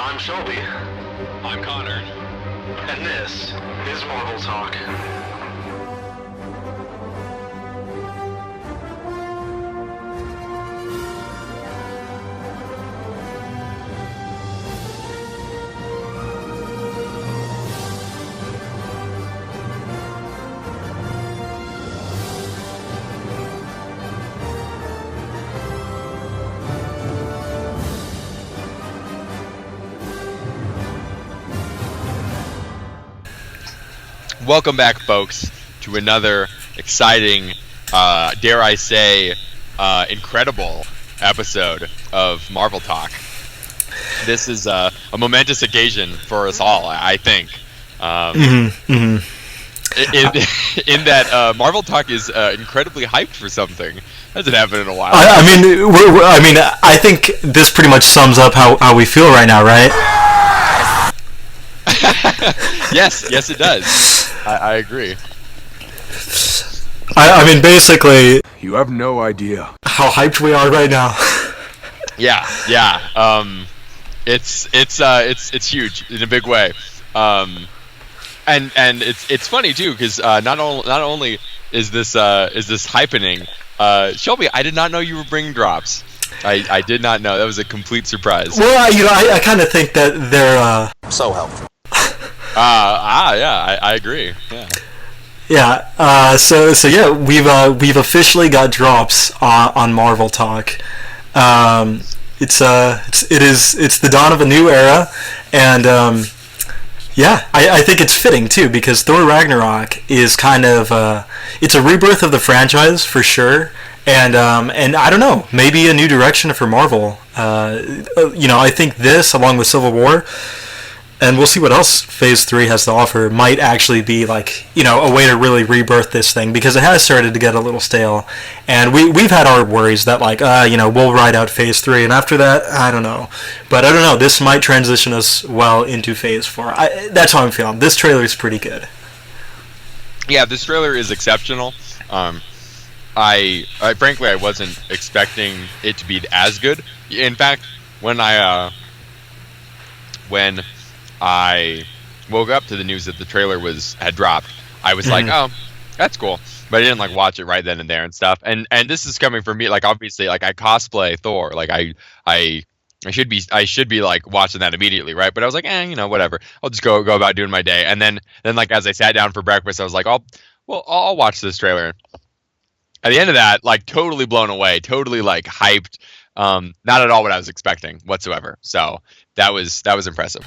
I'm Shelby. I'm Connor. And this is Marvel Talk. Welcome back, folks, to another exciting, dare I say, incredible episode of Marvel Talk. This is a momentous occasion for us all, I think. In that Marvel Talk is incredibly hyped for something. Hasn't happened in a while. I think this pretty much sums up how we feel right now, right? Yes, it does. I agree. I mean, basically, you have no idea how hyped we are right now. Yeah. It's huge in a big way. And it's funny too, because not only is this hypening. Shelby, I did not know you were bringing drops. I did not know. That was a complete surprise. Well, I kind of think that they're So helpful. Yeah, I agree. Yeah. So yeah, we've officially got drops on Marvel Talk. It's the dawn of a new era, and yeah, I think it's fitting too, because Thor Ragnarok is kind of it's a rebirth of the franchise for sure, and I don't know, maybe a new direction for Marvel. I think this, along with Civil War, and we'll see what else Phase 3 has to offer, might actually be like, a way to really rebirth this thing, because it has started to get a little stale, and we've had our worries that we'll ride out Phase 3, and after that, I don't know. But I don't know, this might transition us well into Phase 4. That's how I'm feeling. This trailer is pretty good. Yeah, this trailer is exceptional. I frankly, I wasn't expecting it to be as good. In fact, when I woke up to the news that the trailer had dropped, I was like, oh, that's cool. But I didn't watch it right then and there and stuff. And this is coming from me, obviously, I cosplay Thor. I should be watching that immediately, right? But I was like, whatever. I'll just go about doing my day. And then as I sat down for breakfast, I was like, I'll watch this trailer. At the end of that, totally blown away, totally hyped. Not at all what I was expecting whatsoever. So that was impressive.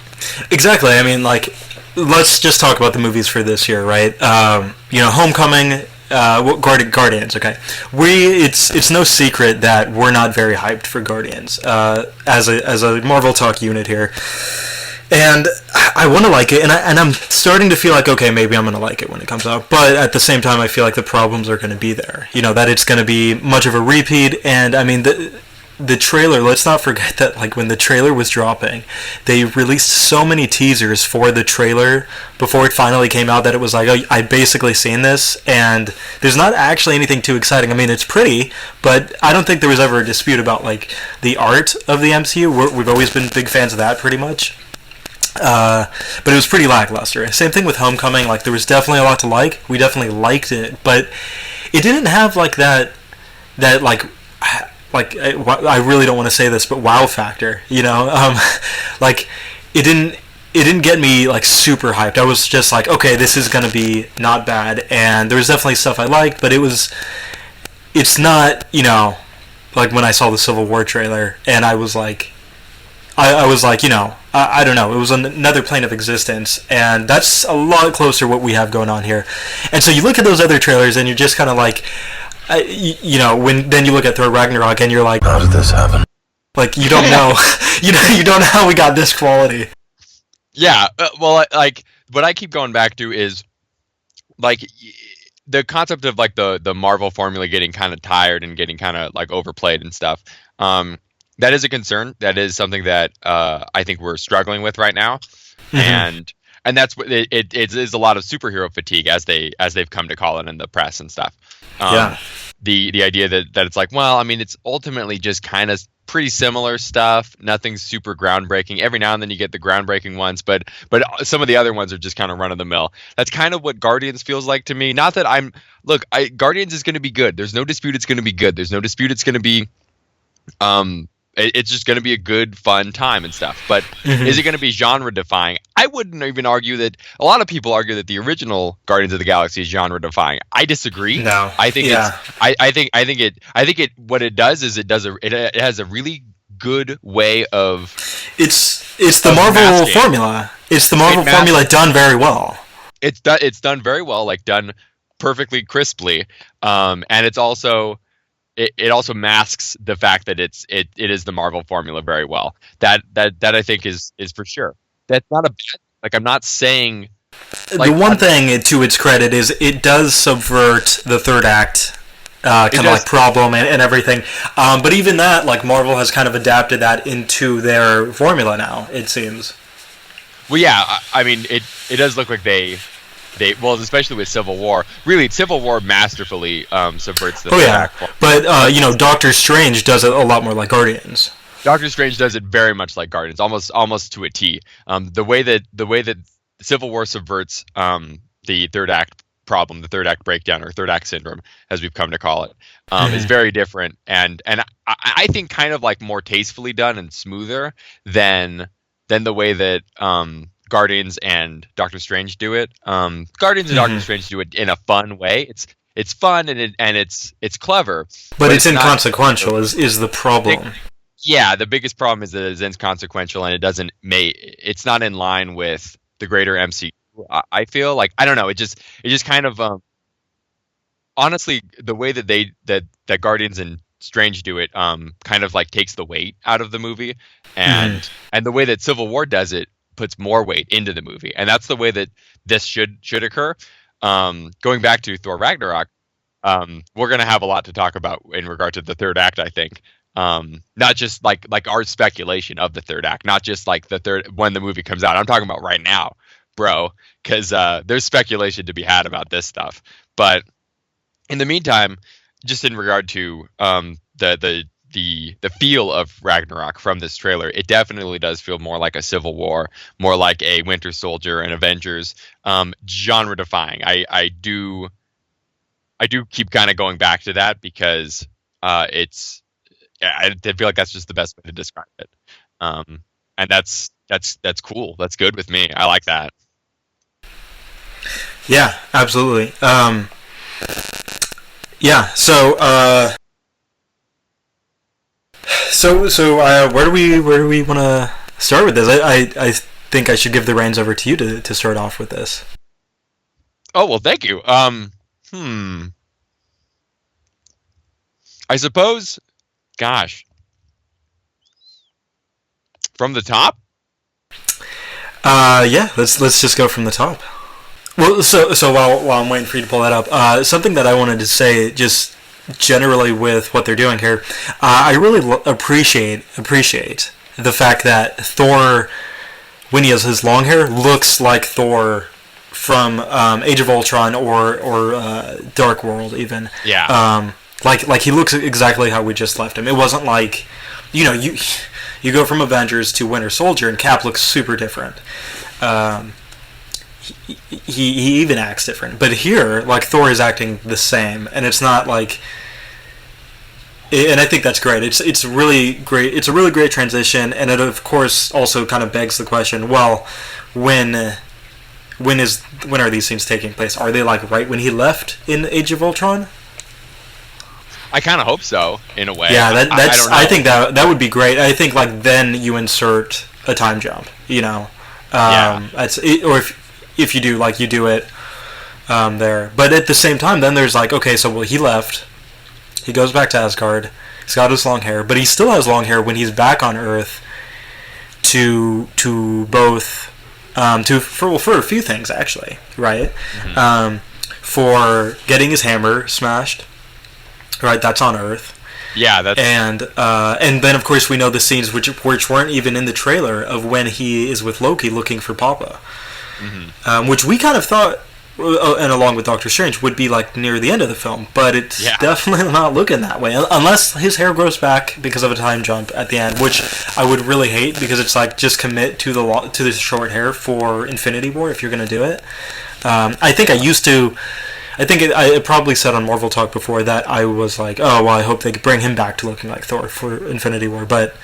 Exactly. I mean, let's just talk about the movies for this year, right? Homecoming, Guardians. Okay, it's no secret that we're not very hyped for Guardians as a Marvel Talk unit here, and I want to like it, and I'm starting to feel like, okay, maybe I'm going to like it when it comes out, but at the same time, I feel like the problems are going to be there. That it's going to be much of a repeat, and I mean the trailer, let's not forget that when the trailer was dropping, they released so many teasers for the trailer before it finally came out that it was I basically seen this, and there's not actually anything too exciting. I mean, it's pretty, but I don't think there was ever a dispute about the art of the MCU. We've always been big fans of that, pretty much. But it was pretty lackluster. Same thing with Homecoming. There was definitely a lot to like. We definitely liked it, but it didn't have I really don't want to say this, but wow factor, it didn't get me super hyped. I was just okay, this is gonna be not bad, and there was definitely stuff I liked, but it's not, when I saw the Civil War trailer, and I was I don't know, it was another plane of existence, and that's a lot closer to what we have going on here. And so you look at those other trailers, and you're just kind of then you look at Thor Ragnarok, and you're like, how did this happen? You don't know, you don't know how we got this quality. Yeah, what I keep going back to is the concept of the Marvel formula getting kind of tired and getting kind of overplayed and stuff. That is a concern. That is something that I think we're struggling with right now, and that's what it is, a lot of superhero fatigue, as they've come to call it in the press and stuff. The idea that it's it's ultimately just kind of pretty similar stuff. Nothing super groundbreaking. Every now and then you get the groundbreaking ones, but some of the other ones are just kind of run of the mill. That's kind of what Guardians feels like to me. Not that Guardians is going to be good. There's no dispute it's going to be good. There's no dispute it's going to be it's just going to be a good, fun time and stuff. But is it going to be genre defying? I wouldn't even argue that. A lot of people argue that the original Guardians of the Galaxy is genre defying. I disagree. No, I think what it does is it has a really good way of. It's the Marvel formula. It's the Marvel formula done very well. It's done very well, like done perfectly crisply, and it's also. It also masks the fact that it is the Marvel formula very well. That I think is for sure. That's not a bad. Like, I'm not saying. Like, the one thing to its credit is it does subvert the third act kind of like problem and everything. But even that, like, Marvel has kind of adapted that into their formula now. It seems. Well, yeah. I mean, it does look like they especially with Civil War. Really, Civil War masterfully subverts the act. But Doctor Strange does it a lot more like Guardians. Doctor Strange does it very much like Guardians, almost to a T. The way that Civil War subverts the third act problem, the third act breakdown, or third act syndrome, as we've come to call it, is very different, and I think kind of like more tastefully done and smoother than the way that Guardians and Doctor Strange do it. Guardians and Doctor Strange do it in a fun way. It's fun and it's clever, but it's inconsequential. Is the problem? The biggest problem is that it's inconsequential and it's not in line with the greater MCU. I feel like, I don't know. It just kind of honestly, the way that Guardians and Strange do it kind of like takes the weight out of the movie, and the way that Civil War does it puts more weight into the movie, and that's the way that this should occur. Going back to Thor Ragnarok, we're going to have a lot to talk about in regard to the third act, I think. Not just like our speculation of the third act, not just like the third when the movie comes out. I'm talking about right now, bro, because there's speculation to be had about this stuff. But in the meantime, just in regard to the feel of Ragnarok from this trailer, it definitely does feel more like a Civil War, more like a Winter Soldier and Avengers, genre defying. I do keep kind of going back to that because I feel like that's just the best way to describe it. And that's cool. That's good with me. I like that. Yeah, absolutely. Yeah. So where do we want to start with this? I think I should give the reins over to you to start off with this. Oh, well, thank you. I suppose, gosh, from the top? Yeah, let's just go from the top. Well, so while I'm waiting for you to pull that up, something that I wanted to say just generally with what they're doing here, I really appreciate the fact that Thor, when he has his long hair, looks like Thor from Age of Ultron or Dark World even. Yeah. Like he looks exactly how we just left him. It wasn't like, you go from Avengers to Winter Soldier and Cap looks super different. He even acts different, but here, like, Thor is acting the same, and it's not like, and I think that's great. It's really great. It's a really great transition, and it of course also kind of begs the question: well, when are these scenes taking place? Are they like right when he left in Age of Ultron? I kind of hope so, in a way. Yeah, that's. I think that would be great. I think like then you insert a time jump. That's it, or if you do, like, you do it there. But at the same time, then there's like, okay, so he left. He goes back to Asgard. He's got his long hair, but he still has long hair when he's back on Earth. For a few things actually, right? Mm-hmm. For getting his hammer smashed, right? That's on Earth. Yeah, that's and then of course we know the scenes which weren't even in the trailer of when he is with Loki looking for Papa. Mm-hmm. Which we kind of thought and along with Doctor Strange, would be like near the end of the film. But it's Yeah. definitely not looking that way, unless his hair grows back because of a time jump at the end, which I would really hate, because it's like, just commit to the short hair for Infinity War if you're gonna do it. I think I used to. I think I probably said on Marvel Talk before that I was like, oh, well, I hope they bring him back to looking like Thor for Infinity War. But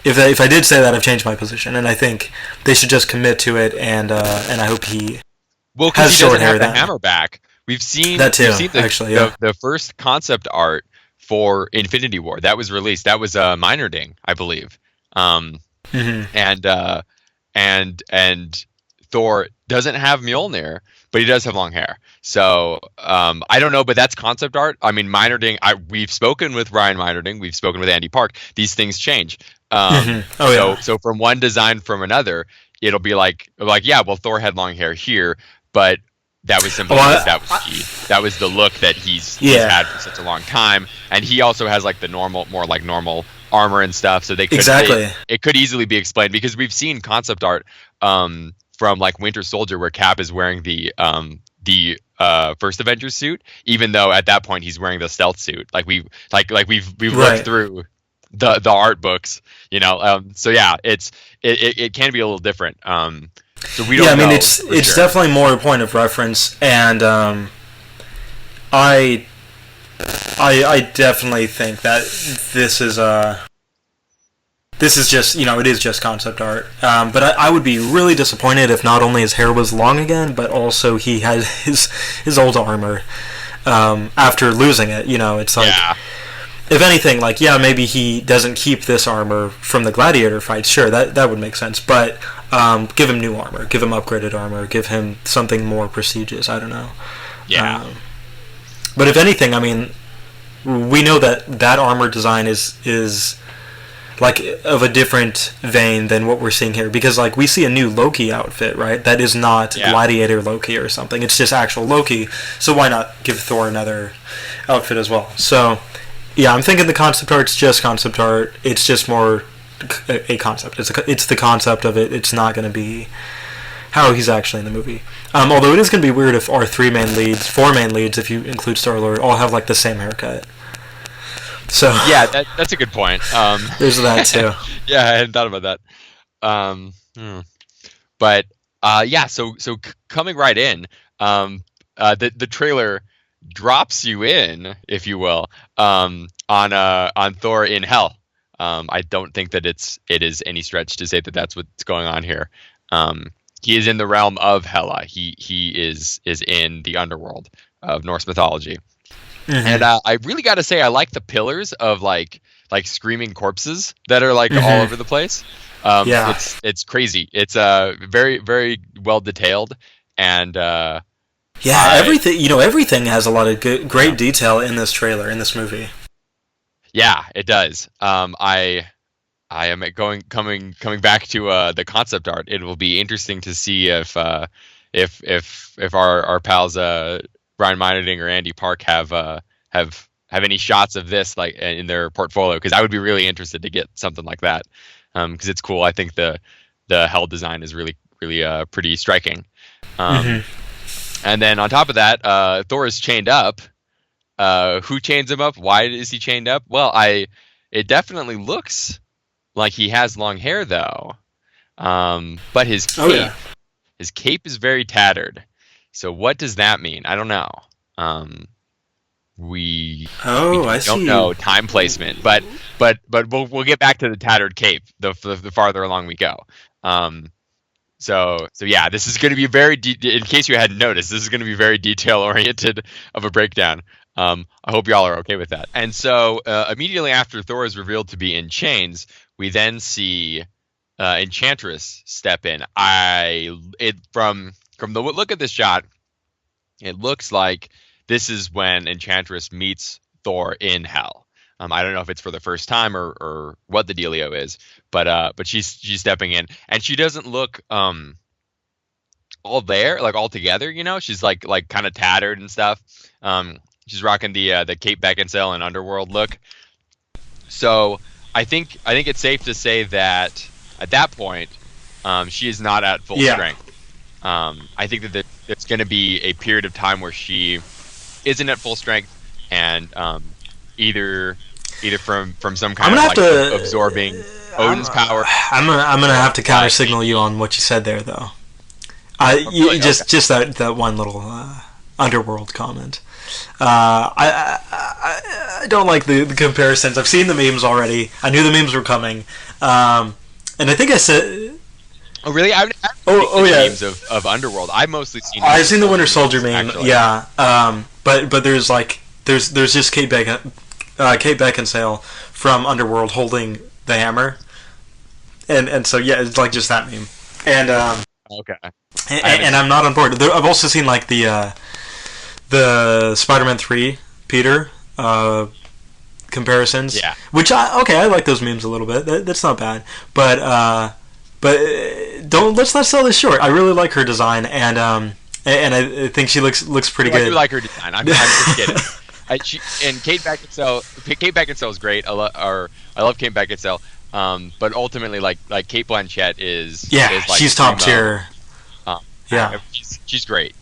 if I did say that, I've changed my position, and I think they should just commit to it. And I hope he Well, has because he short doesn't hair have the then. hammer back. We've seen That too, we've seen actually, yeah. the first concept art for Infinity War that was released. That was Meinerding, I believe. And Thor doesn't have Mjolnir, but he does have long hair. So I don't know, but that's concept art. I mean, Meinerding. We've spoken with Ryan Meinerding. We've spoken with Andy Park. These things change. So from one design from another, it'll be like yeah, well, Thor had long hair here, but that was simply because that was the look that he's had for such a long time, and he also has like the normal armor and stuff. So they could it could easily be explained, because we've seen concept art from like Winter Soldier where Cap is wearing the first Avengers suit, even though at that point he's wearing the stealth suit. We've looked through the art books, you know. So yeah, it can be a little different. So we don't. Yeah, I mean, it's definitely more a point of reference, and I definitely think that this is just, you know, it is just concept art. But I would be really disappointed if not only his hair was long again, but also he had his old armor after losing it. You know, it's like, if anything, like, yeah, maybe he doesn't keep this armor from the gladiator fights. Sure, that would make sense. But give him new armor, give him upgraded armor, give him something more prestigious. I don't know. Yeah. But if anything, I mean, we know that armor design is like of a different vein than what we're seeing here, because like we see a new Loki outfit, right? That is not Gladiator Loki or something. It's just actual Loki. So why not give Thor another outfit as well? So yeah, I'm thinking the concept art's just concept art. It's just more a concept. It's the concept of it. It's not going to be how he's actually in the movie. Although it is going to be weird if our four main leads, if you include Star-Lord, all have like the same haircut. So yeah, that's a good point. There's that too. Yeah, I hadn't thought about that. But yeah, so coming right in, the trailer drops you in, if you will, on Thor in Hell. I don't think that it is any stretch to say that that's what's going on here. He is in the realm of Hela. He is in the underworld of Norse mythology. And I really got to say, I like the pillars of like screaming corpses that are like all over the place. It's crazy. It's very, very well detailed, and everything has a lot of great detail in this trailer, in this movie. Yeah, it does. I am coming back to the concept art. It will be interesting to see if our pals Brian Meinerding or Andy Park have any shots of this like in their portfolio, because I would be really interested to get something like that, because it's cool. I think the Hell design is really pretty striking. And then on top of that, Thor is chained up. Who chains him up? Why is he chained up? Well, it definitely looks like he has long hair though, but his cape is very tattered. So what does that mean? I don't know. We don't know time placement, but we'll get back to the tattered cape the farther along we go. So yeah, this is going to be very in case you hadn't noticed, this is going to be very detail oriented of a breakdown. I hope y'all are okay with that. And so immediately after Thor is revealed to be in chains, we then see Enchantress step in. From the look at this shot, it looks like this is when Enchantress meets Thor in Hell. I don't know if it's for the first time or what the dealio is, but she's stepping in, and she doesn't look all there, like all together. You know, she's like kind of tattered and stuff. She's rocking the Kate Beckinsale and Underworld look. So I think it's safe to say that at that point, she is not at full strength. I think that it's going to be a period of time where she isn't at full strength, and either from some kind I'm of gonna like have to absorbing Odin's power. I'm gonna have to counter signal you on what you said there, though. Really? Just that one little underworld comment. I don't like the comparisons. I've seen the memes already. I knew the memes were coming, and I think I said. Oh really? I've Yeah. memes of Underworld. I've mostly seen. I've seen the Winter Soldier meme. Actually. Yeah. But there's just Kate Beckinsale from Underworld holding the hammer, and so yeah, it's like just that meme. And Okay. and I'm not on board. I've also seen like the Spider-Man 3 Peter comparisons. Yeah. Which I like those memes a little bit. That's not bad. But let's not sell this short. I really like her design, and I think she looks pretty good. I do like her design. I'm just kidding. Kate Beckinsale is great. I love Kate Beckinsale. But ultimately, like Kate Blanchett is like she's top tier. Yeah, she's great.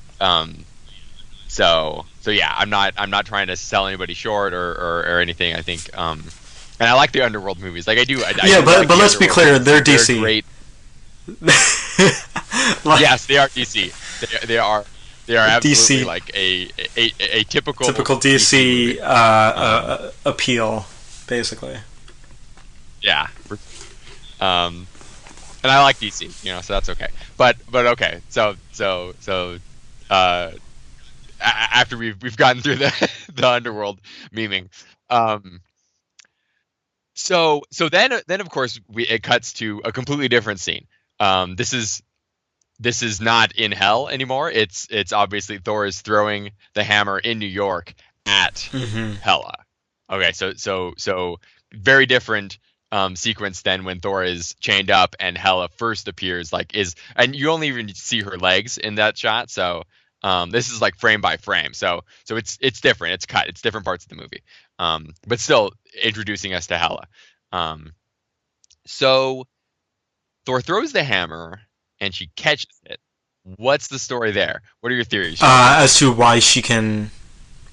So yeah, I'm not trying to sell anybody short or anything. I think, and I like the Underworld movies. Like I do. But let's be clear, they're DC. They're great. Yes, they are DC. They are absolutely DC, like a typical DC appeal, basically. Yeah. And I like DC, so that's okay. But okay, so after we've gotten through the Underworld memeing, so then of course it cuts to a completely different scene. This is not in Hell anymore. It's obviously Thor is throwing the hammer in New York at Hela. Okay, so very different sequence than when Thor is chained up and Hela first appears, and you only even see her legs in that shot. So this is like frame by frame. So it's different. It's cut. It's different parts of the movie. But still introducing us to Hela. So Thor throws the hammer and she catches it. What's the story there? What are your theories? As to why she can,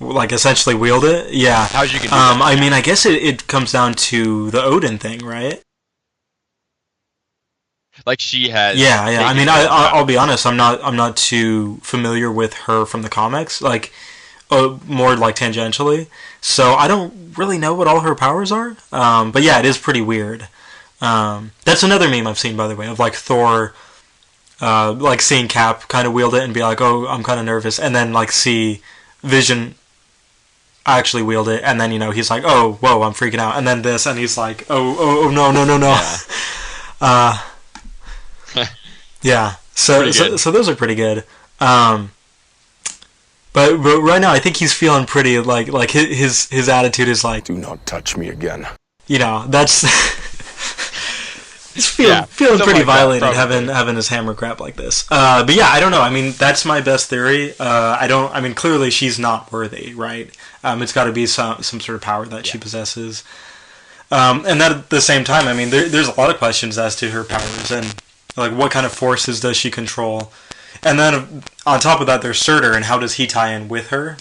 essentially wield it? Yeah. How she can do that? I mean, I guess it comes down to the Odin thing, right? Like she has. Yeah. I mean, I'll be honest. I'm not too familiar with her from the comics. More like tangentially. So I don't really know what all her powers are. But yeah, it is pretty weird. That's another meme I've seen, by the way, of Thor, seeing Cap kind of wield it and be like, "Oh, I'm kind of nervous," and then see Vision actually wield it, and then he's like, "Oh, whoa, I'm freaking out," and then this, and he's like, "Oh, no." Yeah. Yeah. So those are pretty good. But right now, I think he's feeling pretty like his attitude is like, Do not touch me again. That's. He's feeling pretty violent and having his hammer grab like this. But yeah, I don't know. I mean, that's my best theory. I mean, clearly she's not worthy, right? It's got to be some sort of power that she possesses. And then at the same time, I mean, there's a lot of questions as to her powers and what kind of forces does she control. And then on top of that, there's Surtur, and how does he tie in with her?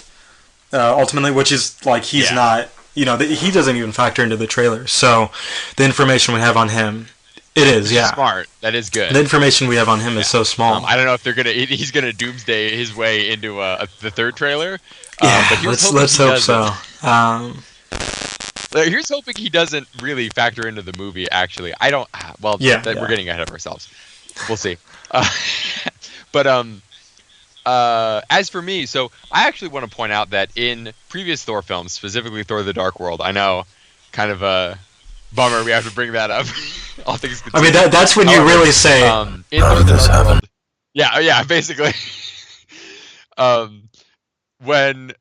Ultimately, which is he's not, he doesn't even factor into the trailer. So the information we have on him. It is, yeah. Smart. That is good. The information we have on him is so small. I don't know if he's gonna doomsday his way into the third trailer. Yeah, but let's hope so. Here's hoping he doesn't really factor into the movie. Actually, I don't. Well, we're getting ahead of ourselves. We'll see. But as for me, so I actually want to point out that in previous Thor films, specifically Thor: The Dark World, I know, kind of a bummer we have to bring that up. All things considered. I mean, that's when you really say, in Thor: The Dark World. Yeah, basically. When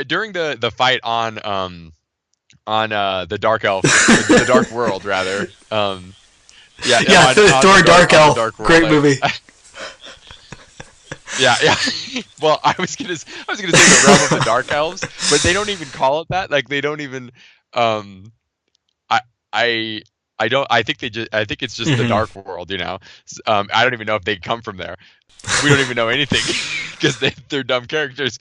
during the fight on the Dark Elf, the Dark World rather. Thor: Dark Elf, great movie. Yeah. Well, I was gonna say the realm of the Dark Elves, but they don't even call it that. They don't even. I don't. I think it's just the Dark World. I don't even know if they come from there. We don't even know anything because they're dumb characters.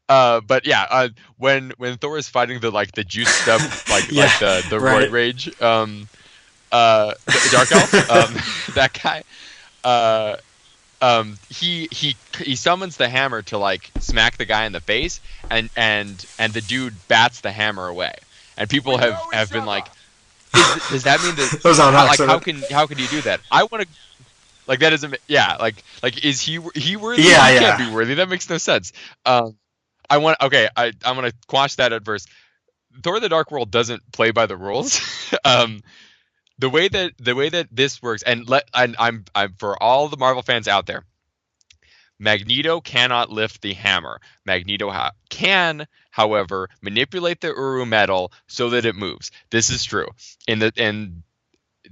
But yeah, when Thor is fighting the juiced up like the right. roid rage, the Dark Elf, that guy, he summons the hammer to like smack the guy in the face, and the dude bats the hammer away, and people have been like, does that mean that how can you do that? I want to. Like that isn't, yeah. Like is he worthy? Yeah, he can't be worthy. That makes no sense. I'm gonna quash that at first. Thor: The Dark World doesn't play by the rules. The way that this works, and I'm for all the Marvel fans out there, Magneto cannot lift the hammer. Magneto can, however, manipulate the Uru metal so that it moves. This is true.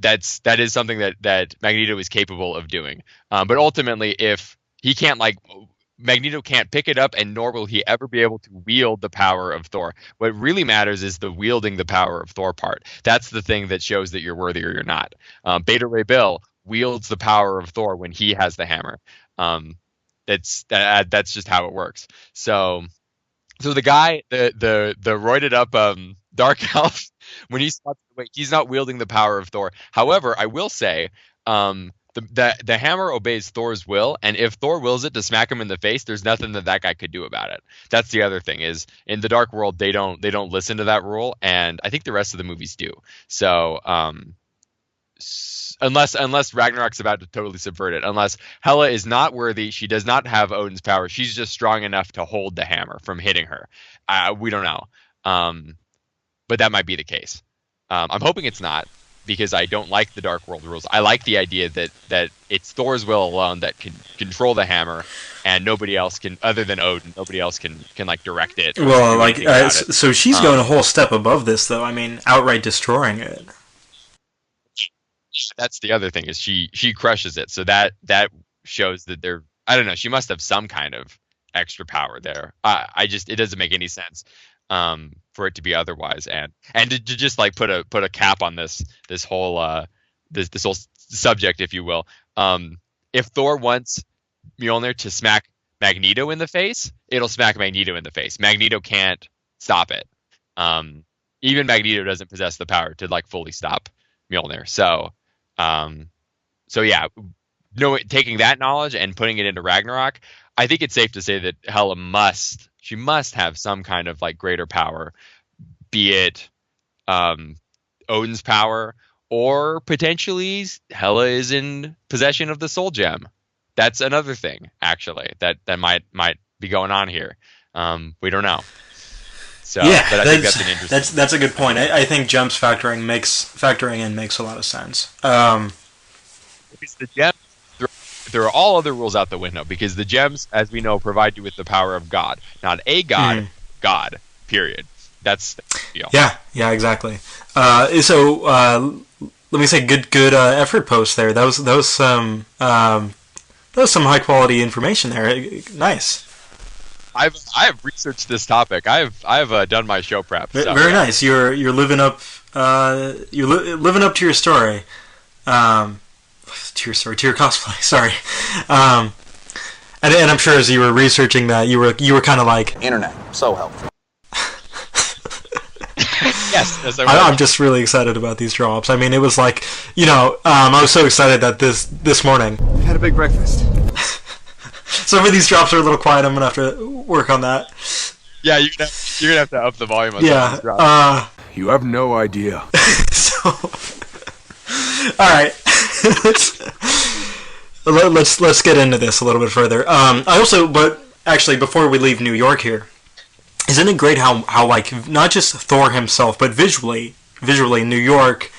That is something that Magneto is capable of doing. But ultimately, if he can't, Magneto can't pick it up, and nor will he ever be able to wield the power of Thor. What really matters is the wielding the power of Thor part. That's the thing that shows that you're worthy or you're not. Beta Ray Bill wields the power of Thor when he has the hammer. That's just how it works. So the guy, the roided up Dark Elf, when he's not wielding the power of Thor. However, I will say, the hammer obeys Thor's will, and if Thor wills it to smack him in the face, there's nothing that guy could do about it. That's the other thing, is in the Dark World they don't listen to that rule, and I think the rest of the movies do. So unless Ragnarok's about to totally subvert it, unless Hela is not worthy, she does not have Odin's power, she's just strong enough to hold the hammer from hitting her. We don't know. But that might be the case. I'm hoping it's not, because I don't like the Dark World rules. I like the idea that it's Thor's will alone that can control the hammer, and nobody else can, other than Odin, nobody else can like direct it. Well, so she's going a whole step above this, though. I mean, outright destroying it. That's the other thing, is she crushes it. So that shows that I don't know, she must have some kind of extra power there. It doesn't make any sense. For it to be otherwise, and to just like put a cap on this whole this whole subject, if you will. If Thor wants Mjolnir to smack Magneto in the face, it'll smack Magneto in the face. Magneto can't stop it. Even Magneto doesn't possess the power to like fully stop Mjolnir. So yeah, taking that knowledge and putting it into Ragnarok, I think it's safe to say that Hela must have some kind of like greater power, be it Odin's power, or potentially Hela is in possession of the Soul Gem. That's another thing, actually, that might be going on here. We don't know. So, yeah, but I think that's an interesting. That's a good point. I think gems factoring in makes a lot of sense. Because the gems, there are all other rules out the window, because the gems, as we know, provide you with the power of God, not a god, God. Period. That's the deal. Yeah, exactly. So let me say, good effort post there. That was some high quality information there. Nice. I have researched this topic. I've done my show prep. So, very nice. You're living up. Living up to your story. To your cosplay. Sorry. And I'm sure as you were researching that, you were kind of like, Internet, so helpful. Yes, I'm just really excited about these drops. I mean, it was like, I was so excited that this morning Had a big breakfast. Some of these drops are a little quiet. I'm gonna have to work on that. Yeah, you're gonna have to up the volume on some of these drops. You have no idea. So, all right. Let's get into this a little bit further. But actually, before we leave New York here, isn't it great how like not just Thor himself, but visually New York,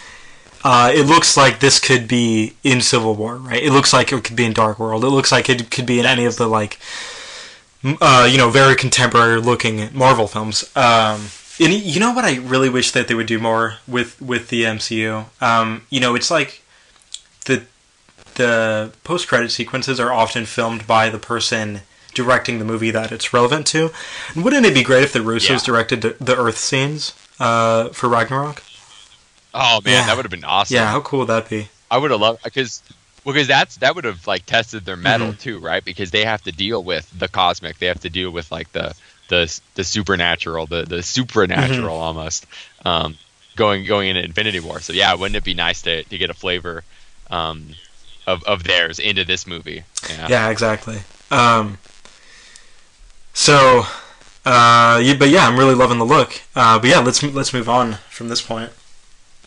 it looks like this could be in Civil War, right? It looks like it could be in Dark World. It looks like it could be in any of the like, very contemporary looking Marvel films. And you know what I really wish that they would do more with the MCU? It's like the post-credit sequences are often filmed by the person directing the movie that it's relevant to. And wouldn't it be great if the Russos directed the Earth scenes for Ragnarok? Oh man, Yeah. that would have been awesome. Yeah, how cool would that be? I would have loved because that would have like tested their metal Mm-hmm. too, right? Because they have to deal with the cosmic, they have to deal with like the supernatural, the supranatural Mm-hmm. almost, going into Infinity War. So yeah, wouldn't it be nice to get a flavor of theirs into this movie? Yeah, exactly. So, but yeah, I'm really loving the look. But yeah, let's move on from this point.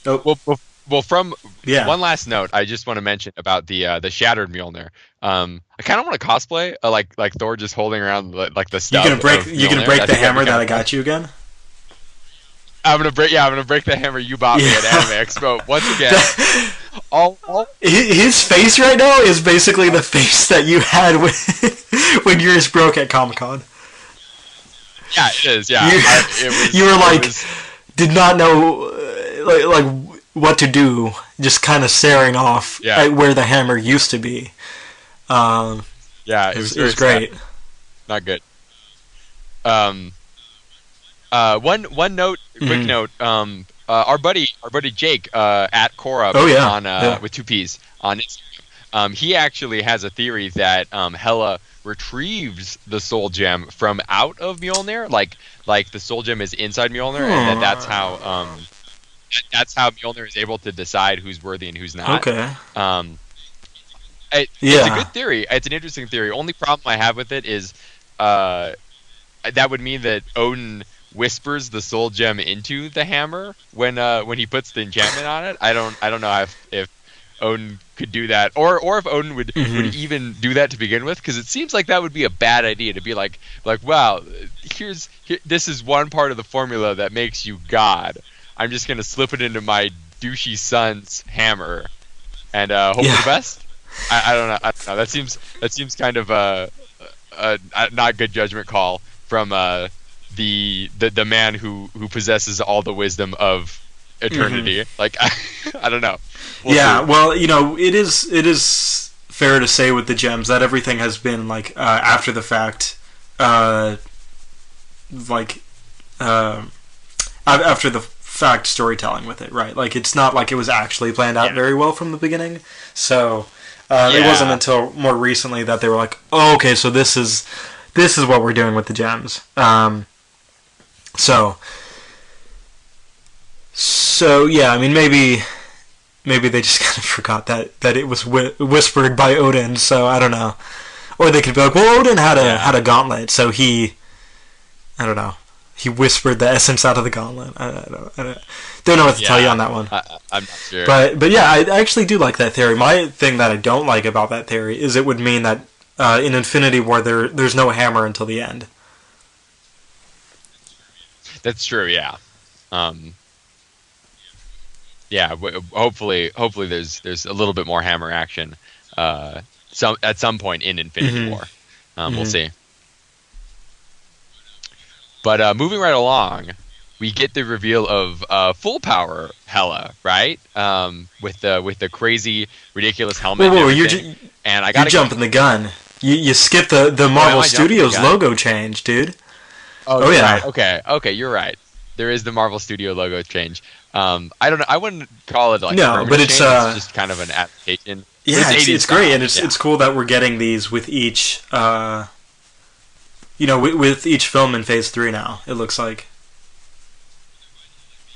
Oh, Well, from yeah. one last note, I just want to mention about the shattered Mjolnir. I kind of want to cosplay like Thor just holding around like the stuff. You gonna break I the think hammer that'd be that I kinda got you again? I'm gonna break the hammer you bought me at Anime Expo once again. His face right now is basically the face that you had when yours broke at Comic-Con. Yeah, it is. Yeah, You were like, did not know like what to do, just kind of staring off at where the hammer used to be. Yeah, it was great. Sad. Not good. One note, quick note. Our buddy Jake at Cora on with 2 P's on Instagram. He actually has a theory that Hela retrieves the soul gem from out of Mjolnir, like the soul gem is inside Mjolnir, and that's how Mjolnir is able to decide who's worthy and who's not. Okay. It's a good theory. It's an interesting theory. Only problem I have with it is that would mean that Odin whispers the soul gem into the hammer when he puts the enchantment on it. I don't know if Odin could do that, or if Odin would even do that to begin with, because it seems like that would be a bad idea to be like wow, this is one part of the formula that makes you God. I'm just gonna slip it into my douchey son's hammer and hope for the best. I don't know. That seems kind of a not good judgment call from the man who possesses all the wisdom of eternity. Like I don't know. We'll see. Well, it is fair to say with the gems that everything has been like after the fact, after the fact storytelling with it, right? Like it's not like it was actually planned out very well from the beginning. So it wasn't until more recently that they were like, oh, okay, so this is what we're doing with the gems. So yeah, I mean maybe they just kind of forgot that it was whispered by Odin. So I don't know, or they could be like, well, Odin had a gauntlet, so I don't know. He whispered the essence out of the gauntlet. I don't know what to tell you on that one. I'm not sure. But yeah, I actually do like that theory. My thing that I don't like about that theory is it would mean that in Infinity War there's no hammer until the end. That's true. Yeah. Hopefully there's a little bit more hammer action at some point in Infinity War. We'll see. But moving right along, we get the reveal of full power Hela, right? With the crazy, ridiculous helmet. Whoa, you're jumping the gun. You skipped the Marvel Studios logo change, dude. Oh yeah. Right. Okay, you're right. There is the Marvel Studio logo change. I don't know. I wouldn't call it like no, but it's just kind of an adaptation. Yeah, it's great, and it's cool that we're getting these with each. With each film in Phase 3 now, it looks like.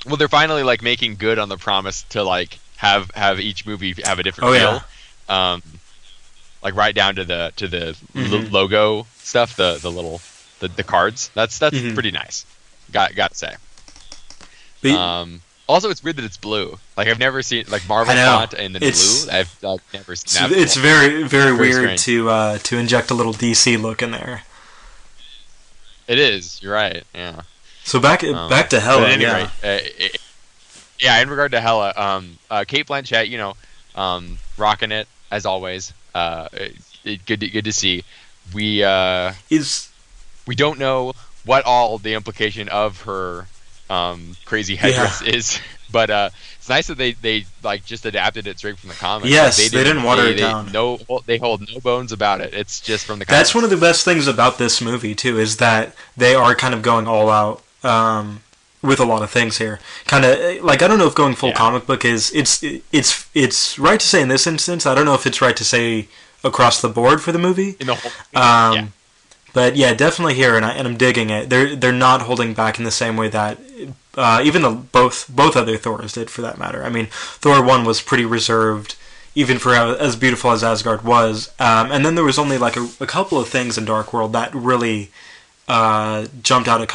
Well, they're finally like making good on the promise to like have each movie have a different feel. Yeah. Like right down to the logo stuff, the little the cards. That's pretty nice. Got to say. Also, it's weird that it's blue. Like I've never seen like Marvel font and then blue. I've never seen that. It's very very weird to inject a little DC look in there. It is. You're right. Yeah. So back to Hela. At any rate, in regard to Hela, Kate Blanchett, rocking it as always. Good to see. We don't know what all the implication of her crazy headdress is, but it's nice that they like just adapted it straight from the comics. Yes, they didn't water it down. They hold no bones about it. It's just from the comics. That's one of the best things about this movie too, is that they are kind of going all out. with a lot of things here. Kind of like, I don't know if going full comic book is it's right to say in this instance. I don't know if it's right to say across the board for the movie. In the whole, But yeah, definitely here, and I'm digging it. They're not holding back in the same way that even though both other Thors did, for that matter. I mean, Thor 1 was pretty reserved, even for as beautiful as Asgard was. And then there was only like a couple of things in Dark World that really jumped out of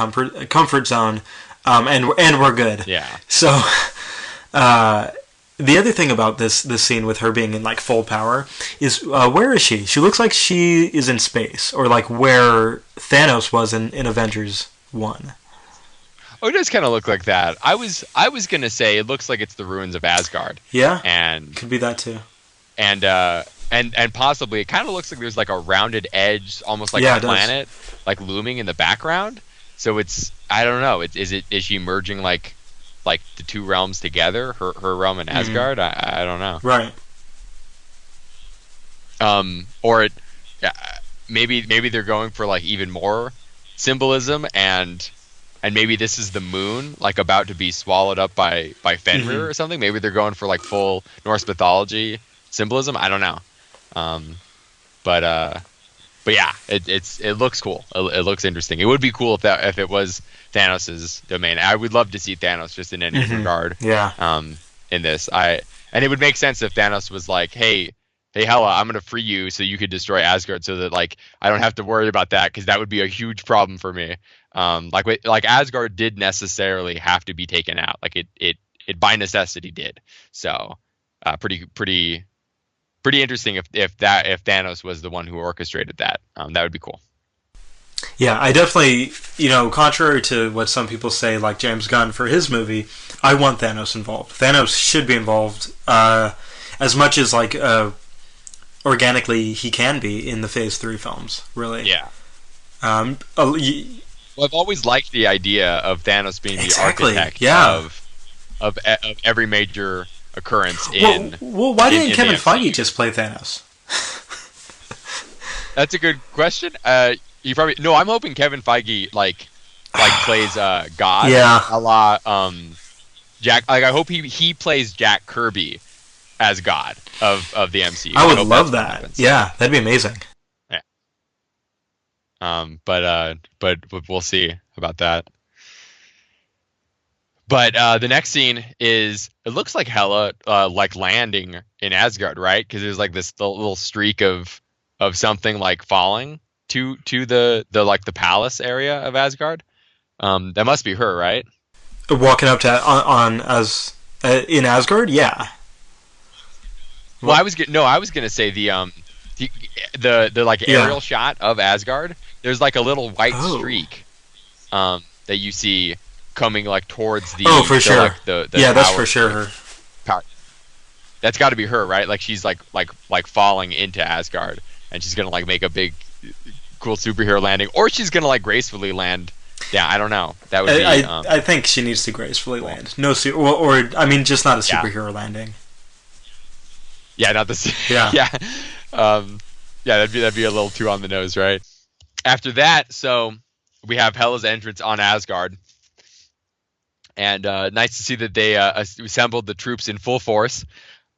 comfort zone, and were good. Yeah. So the other thing about this scene with her being in like full power is where is she? She looks like she is in space, or like where Thanos was in Avengers 1. Oh, it does kind of look like that. I was gonna say it looks like it's the ruins of Asgard. Yeah, and could be that too. And possibly it kind of looks like there's like a rounded edge, almost like a planet, like looming in the background. So it's, I don't know. Is she merging like the two realms together, her realm and Asgard? I don't know. Right. Or maybe they're going for like even more symbolism, and maybe this is the moon like about to be swallowed up by Fenrir or something. Maybe they're going for like full Norse mythology symbolism. I don't know. But yeah, it looks cool. It looks interesting. It would be cool if it was Thanos' domain. I would love to see Thanos just in any regard. Yeah. In this, and it would make sense if Thanos was like, hey Hela, I'm gonna free you so you could destroy Asgard, so that like I don't have to worry about that, because that would be a huge problem for me. Like Asgard did necessarily have to be taken out. Like it by necessity did. So pretty interesting if Thanos was the one who orchestrated that. That would be cool. Yeah, I definitely, contrary to what some people say, like James Gunn for his movie, I want Thanos involved. Thanos should be involved as much as like organically he can be in the Phase 3 films, really. Yeah. Well, I've always liked the idea of Thanos being the architect of every major occurrence in. Well, why didn't Kevin Feige just play Thanos? That's a good question. You probably no. I'm hoping Kevin Feige like plays God. Yeah. A la Jack. Like I hope he plays Jack Kirby as God of the MCU. I would love that. Yeah, that'd be amazing. Yeah. But we'll see about that. But the next scene is, it looks like Hela like landing in Asgard, right? Because there's like this little streak of something like falling to the like the palace area of Asgard. That must be her, right? Walking up to in Asgard, yeah. Well, I was gonna say the like aerial shot of Asgard. There's like a little white streak that you see coming like towards the for sure. Like, the that's for sure her. Power. That's got to be her, right? Like she's like falling into Asgard, and she's gonna like make a big cool superhero landing, or she's gonna like gracefully land. Yeah, I don't know. That would be. I think she needs to gracefully land. No, or I mean, just not a superhero landing. Yeah, not this. Yeah. Yeah. That'd be a little too on the nose, right? After that, so we have Hela's entrance on Asgard. And nice to see that they assembled the troops in full force.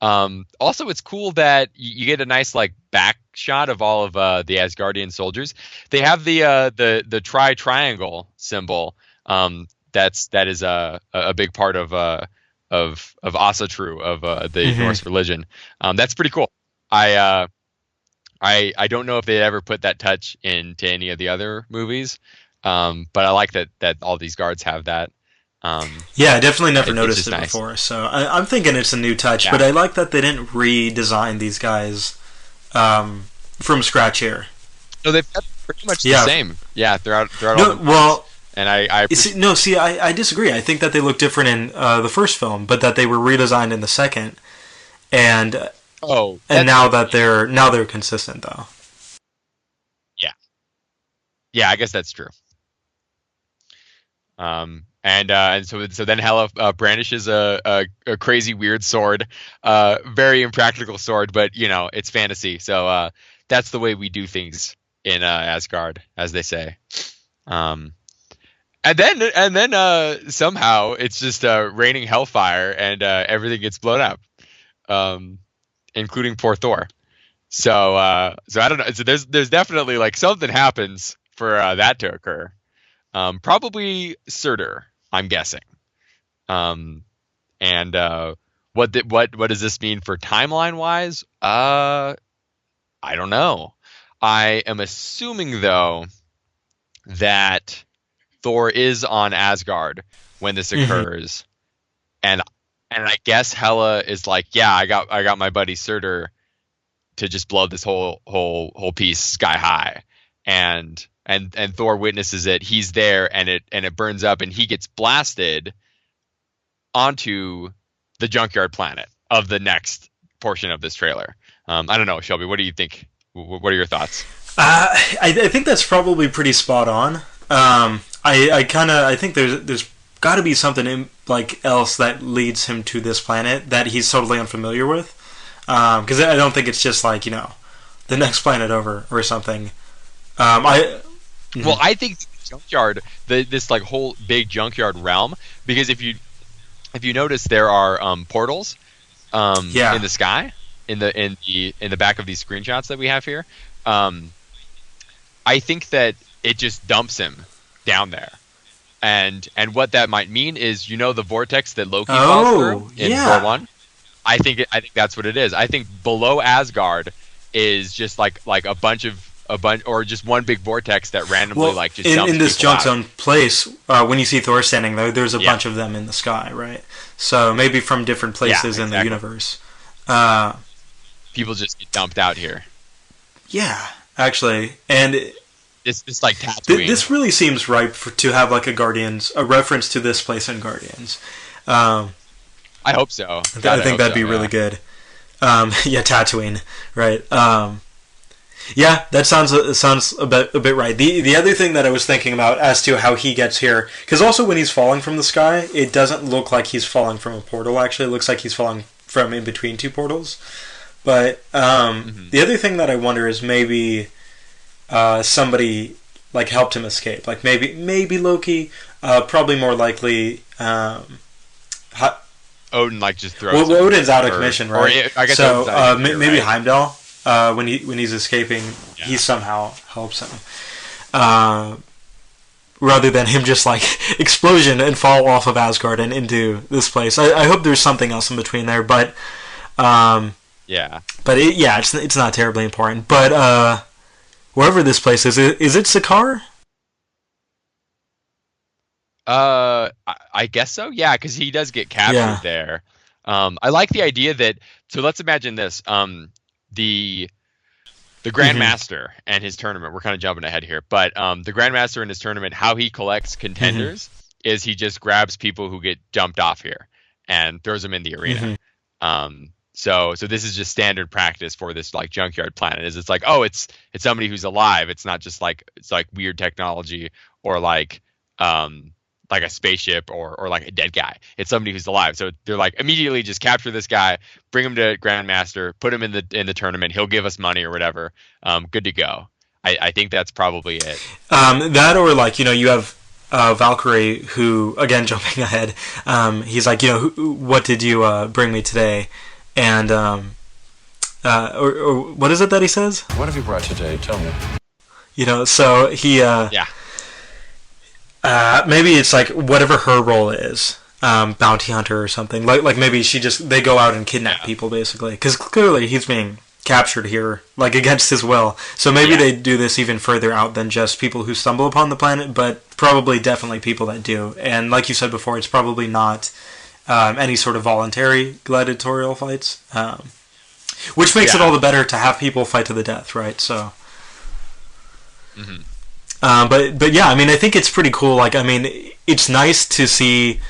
Also, it's cool that you get a nice like back shot of all of the Asgardian soldiers. They have the triangle symbol. That is a big part of Asatru, of the Norse religion. That's pretty cool. I don't know if they ever put that touch into any of the other movies, but I like that all these guards have that. Yeah, I definitely never noticed it before, so I'm thinking it's a new touch, but I like that they didn't redesign these guys from scratch here. No, they've got pretty much the same. Yeah, throughout all the well, and I disagree. I think that they look different in the first film, but that they were redesigned in the second, and now they're consistent though. Yeah, I guess that's true. And so then Hela brandishes a crazy weird sword, very impractical sword, but it's fantasy, so that's the way we do things in Asgard, as they say. And and then somehow it's just raining hellfire and everything gets blown up, including poor Thor. So I don't know. So there's definitely like something happens for that to occur. Probably Surtur, I'm guessing. And what does this mean for timeline wise? I don't know. I am assuming though that Thor is on Asgard when this occurs, and I guess Hela is like, yeah, I got my buddy Surtur to just blow this whole piece sky high, and Thor witnesses it. He's there, and it burns up, and he gets blasted onto the junkyard planet of the next portion of this trailer. I don't know, Shelby. What do you think? What are your thoughts? I think that's probably pretty spot on. I think there's got to be something like else that leads him to this planet that he's totally unfamiliar with. Because I don't think it's just like, the next planet over or something. Well, I think junkyard, this like whole big junkyard realm, because if you notice, there are portals in the sky in the back of these screenshots that we have here. I think that it just dumps him down there, and what that might mean is, the vortex that Loki falls through in Thor 1. I think that's what it is. I think below Asgard is just like a bunch or just one big vortex that randomly just dumps in this people junk out. zone place. When you see Thor standing there's a bunch of them in the sky, right? So maybe from different places in the universe. People just get dumped out here. Yeah, actually, and it's like Tatooine. This really seems ripe to have like a reference to this place in Guardians. I hope so. I think that'd be really good. Tatooine, right? Yeah, that sounds a bit right. The other thing that I was thinking about as to how he gets here, because also when he's falling from the sky, it doesn't look like he's falling from a portal. Actually, it looks like he's falling from in between two portals. But the other thing that I wonder is maybe somebody like helped him escape. Like maybe Loki. Probably more likely. Odin just throws. Well, Odin's out of commission, right? I guess so maybe right? Heimdall. When he's escaping, he somehow helps him, rather than him just like explosion and fall off of Asgard and into this place. I hope there's something else in between there, but it's not terribly important. But wherever this place is it Sakaar? I guess so. Yeah, because he does get captured there. I like the idea that. So let's imagine this. The Grandmaster and his tournament. We're kind of jumping ahead here, but the Grandmaster and his tournament, how he collects contenders is he just grabs people who get dumped off here and throws them in the arena. So this is just standard practice for this like junkyard planet. It's like, oh, it's somebody who's alive. It's not just like weird technology or like a spaceship or like a dead guy. It's somebody who's alive. So they're like, immediately just capture this guy, bring him to Grandmaster, put him in the tournament. He'll give us money or whatever. Good to go. I think that's probably it. That or like, you have Valkyrie who, again, jumping ahead, he's like, what did you bring me today? And or what is it that he says? What have you brought today? Tell me. So he maybe it's like whatever her role is, bounty hunter or something. Like maybe they go out and kidnap people basically, because clearly he's being captured here, like against his will. So maybe they do this even further out than just people who stumble upon the planet, but probably definitely people that do. And like you said before, it's probably not any sort of voluntary gladiatorial fights, which makes it all the better to have people fight to the death, right? So. But yeah, I mean, I think it's pretty cool. Like, I mean, it's nice to see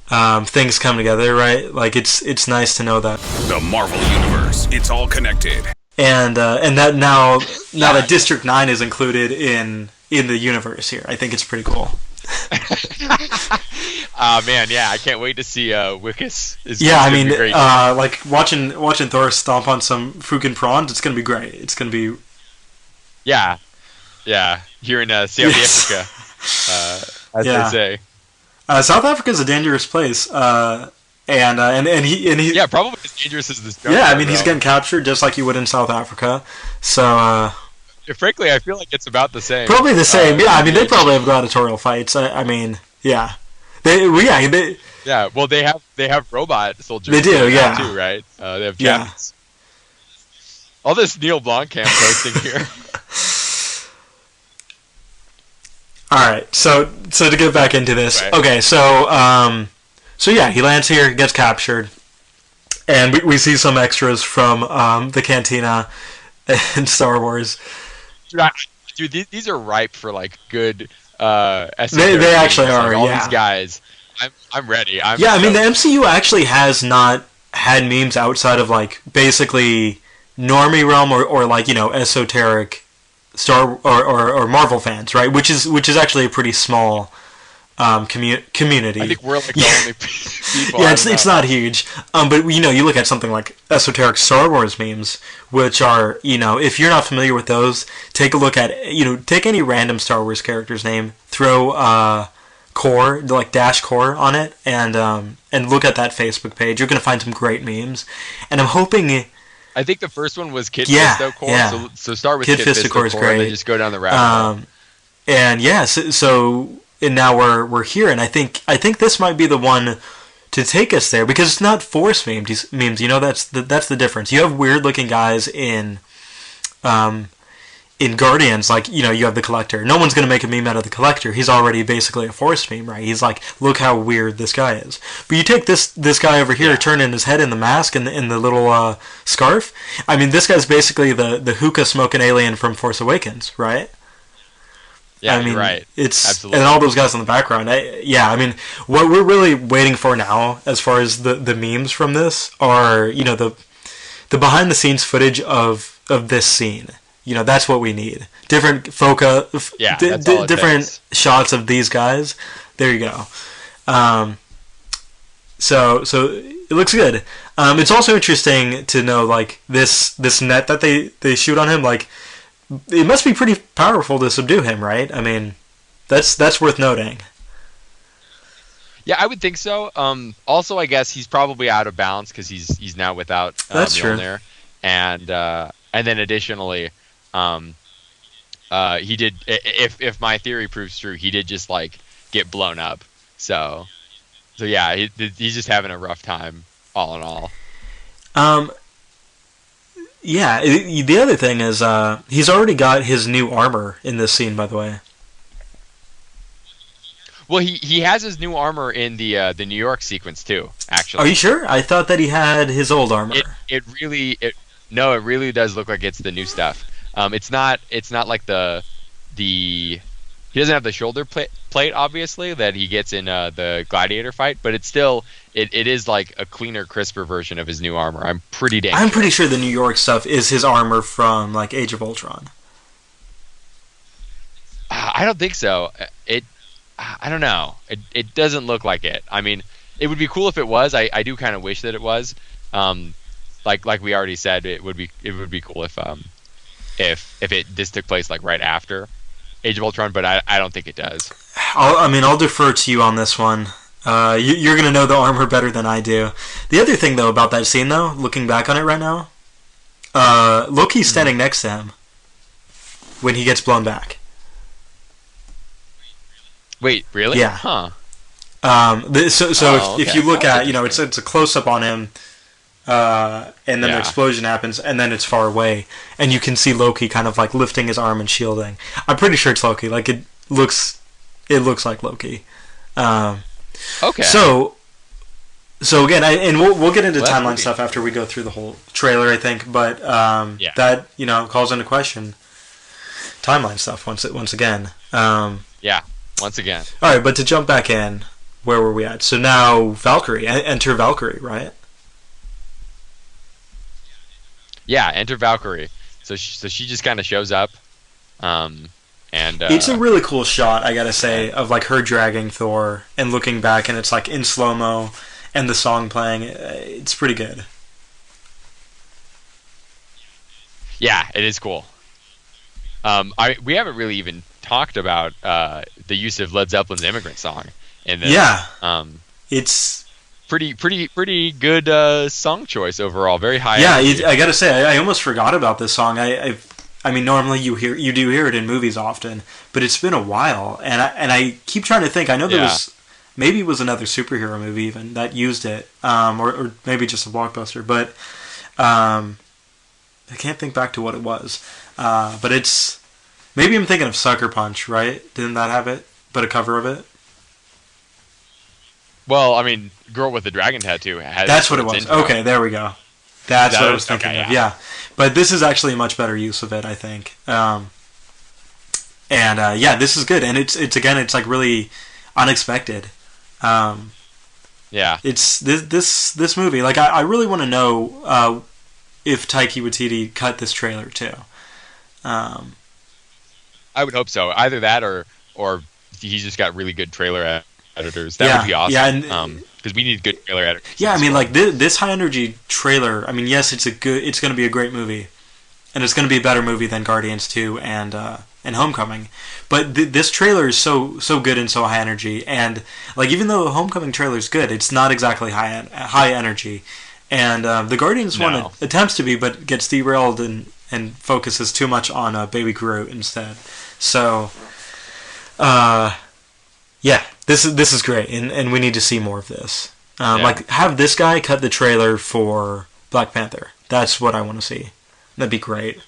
things come together, right? Like, it's nice to know that the Marvel Universe, it's all connected, and that now that District 9 is included in the universe here, I think it's pretty cool. Man, yeah, I can't wait to see Wickus. I mean, like watching Thor stomp on some freaking prawns, it's gonna be great. It's gonna be yeah, here in South Africa. as Yeah. they say. South Africa's a dangerous place, and he Yeah, probably as dangerous as this. yeah. I mean, he's getting captured just like you would in South Africa. So Frankly, I feel like it's about the same. probably the same. Yeah, I mean, they probably have gladiatorial fights. I mean, yeah. They Yeah, well, they have robot soldiers. They do, there now, yeah. too, right? They have Yeah. Japanese. All this Neil Blomkamp posting here. All right, so to get back into this, Right. okay, so yeah, he lands here, gets captured, and we see some extras from the cantina in Star Wars. Dude, these are ripe for like good. They esoteric actually memes. Like, are, all yeah. these guys. I'm ready. Yeah, I mean, the MCU actually has not had memes outside of like basically normie realm or like, you know, esoteric Star or Marvel fans, right? Which is actually a pretty small community. I think we're like the only people. Yeah, it's not huge. But you know, you look at something like esoteric Star Wars memes, which are, you know, if you're not familiar with those, take a look at, you know, take any random Star Wars character's name, throw core, like dash core on it, and look at that Facebook page. You're gonna find some great memes, and I'm hoping. I think the first one was Kid Yeah, Fisto core. yeah. So start with Kid Kid Fisto Fisto core is core, and then great. just go down the rabbit hole. And yeah, so and now we're here, and I think this might be the one to take us there, because it's not force memes. You know, that's the difference. You have weird looking guys in Guardians, like, you know, you have the Collector. No one's gonna make a meme out of the Collector. He's already basically a force meme, right? He's like, look how weird this guy is. But you take this guy over here, turning his head in the mask and in the little scarf. I mean, this guy's basically the hookah smoking alien from Force Awakens, right? Yeah, I mean, you're right. It's Absolutely. and all those guys in the background. I mean, what we're really waiting for now, as far as the memes from this, are, you know, the behind the scenes footage of this scene. You know, that's what we need. Different foca, that's all it different takes. shots of these guys. There you go. So it looks good. It's also interesting to know, like, this net that they shoot on him. Like, it must be pretty powerful to subdue him, right? I mean, that's worth noting. Yeah, I would think so. Also, I guess he's probably out of balance because he's now without That's true. Mjolnir, and then additionally, he did. If my theory proves true, he did just like get blown up. So yeah, he's just having a rough time, all in all. Yeah. The other thing is, he's already got his new armor in this scene, by the way. Well, he has his new armor in the New York sequence too. Actually, Are you sure? I thought that he had his old armor. it really does look like it's the new stuff. It's not like the he doesn't have the shoulder plate obviously that he gets in the gladiator fight, but it's still it is like a cleaner, crisper version of his new armor. I'm pretty sure the New York stuff is his armor from like Age of Ultron. I don't think so. I don't know. It doesn't look like it. I mean, it would be cool if it was. I do kind of wish that it was. Like we already said, it would be cool if this took place like right after Age of Ultron, but I don't think it does. I'll defer to you on this one. You're gonna know the armor better than I do. The other thing though about that scene though, looking back on it right now, Loki's standing next to him when he gets blown back. Wait, really? Yeah. Huh. If you look That's at, you know, it's a close up on him, and then the explosion happens, and then it's far away, and you can see Loki kind of like lifting his arm and shielding. I'm pretty sure it's Loki. Like it looks like Loki. Okay. So again, we'll get into Well, that's timeline pretty- stuff after we go through the whole trailer, I think. But that, you know, calls into question timeline stuff once again. Yeah. Once again. All right, but to jump back in, where were we at? So now Valkyrie, enter Valkyrie, right? Yeah. Enter Valkyrie. So she just kind of shows up, and It's a really cool shot, I gotta say, of like her dragging Thor and looking back, and it's like in slow mo, and the song playing. It's pretty good. yeah, it is cool. We haven't really even talked about the use of Led Zeppelin's "Immigrant Song" in this. Yeah, it's pretty good song choice overall. Very high. Yeah, energy. I gotta say, I almost forgot about this song. I mean, normally you do hear it in movies often, but it's been a while, and I keep trying to think. I know there was maybe it was another superhero movie even that used it, or maybe just a blockbuster, but I can't think back to what it was. But it's maybe I'm thinking of Sucker Punch, right? Didn't that have it? But a cover of it. Well, I mean, Girl with the Dragon Tattoo has. That's what it was. Intro. Okay, there we go. That's what I was thinking of. Yeah, but this is actually a much better use of it, I think. This is good, and it's like really unexpected. It's this movie. Like I really want to know if Taika Waititi cut this trailer too. I would hope so. Either that, or he's just got really good trailer editors. That would be awesome. Yeah, because we need good trailer editors. Yeah, I mean, like this high energy trailer. I mean, yes, it's going to be a great movie, and it's going to be a better movie than Guardians 2 and Homecoming. But this trailer is so good and so high energy, and like even though the Homecoming trailer is good, it's not exactly high energy, and the Guardians one attempts to be, but gets derailed and focuses too much on Baby Groot instead. So, this is great, and we need to see more of this. Like, have this guy cut the trailer for Black Panther. That's what I want to see. That'd be great.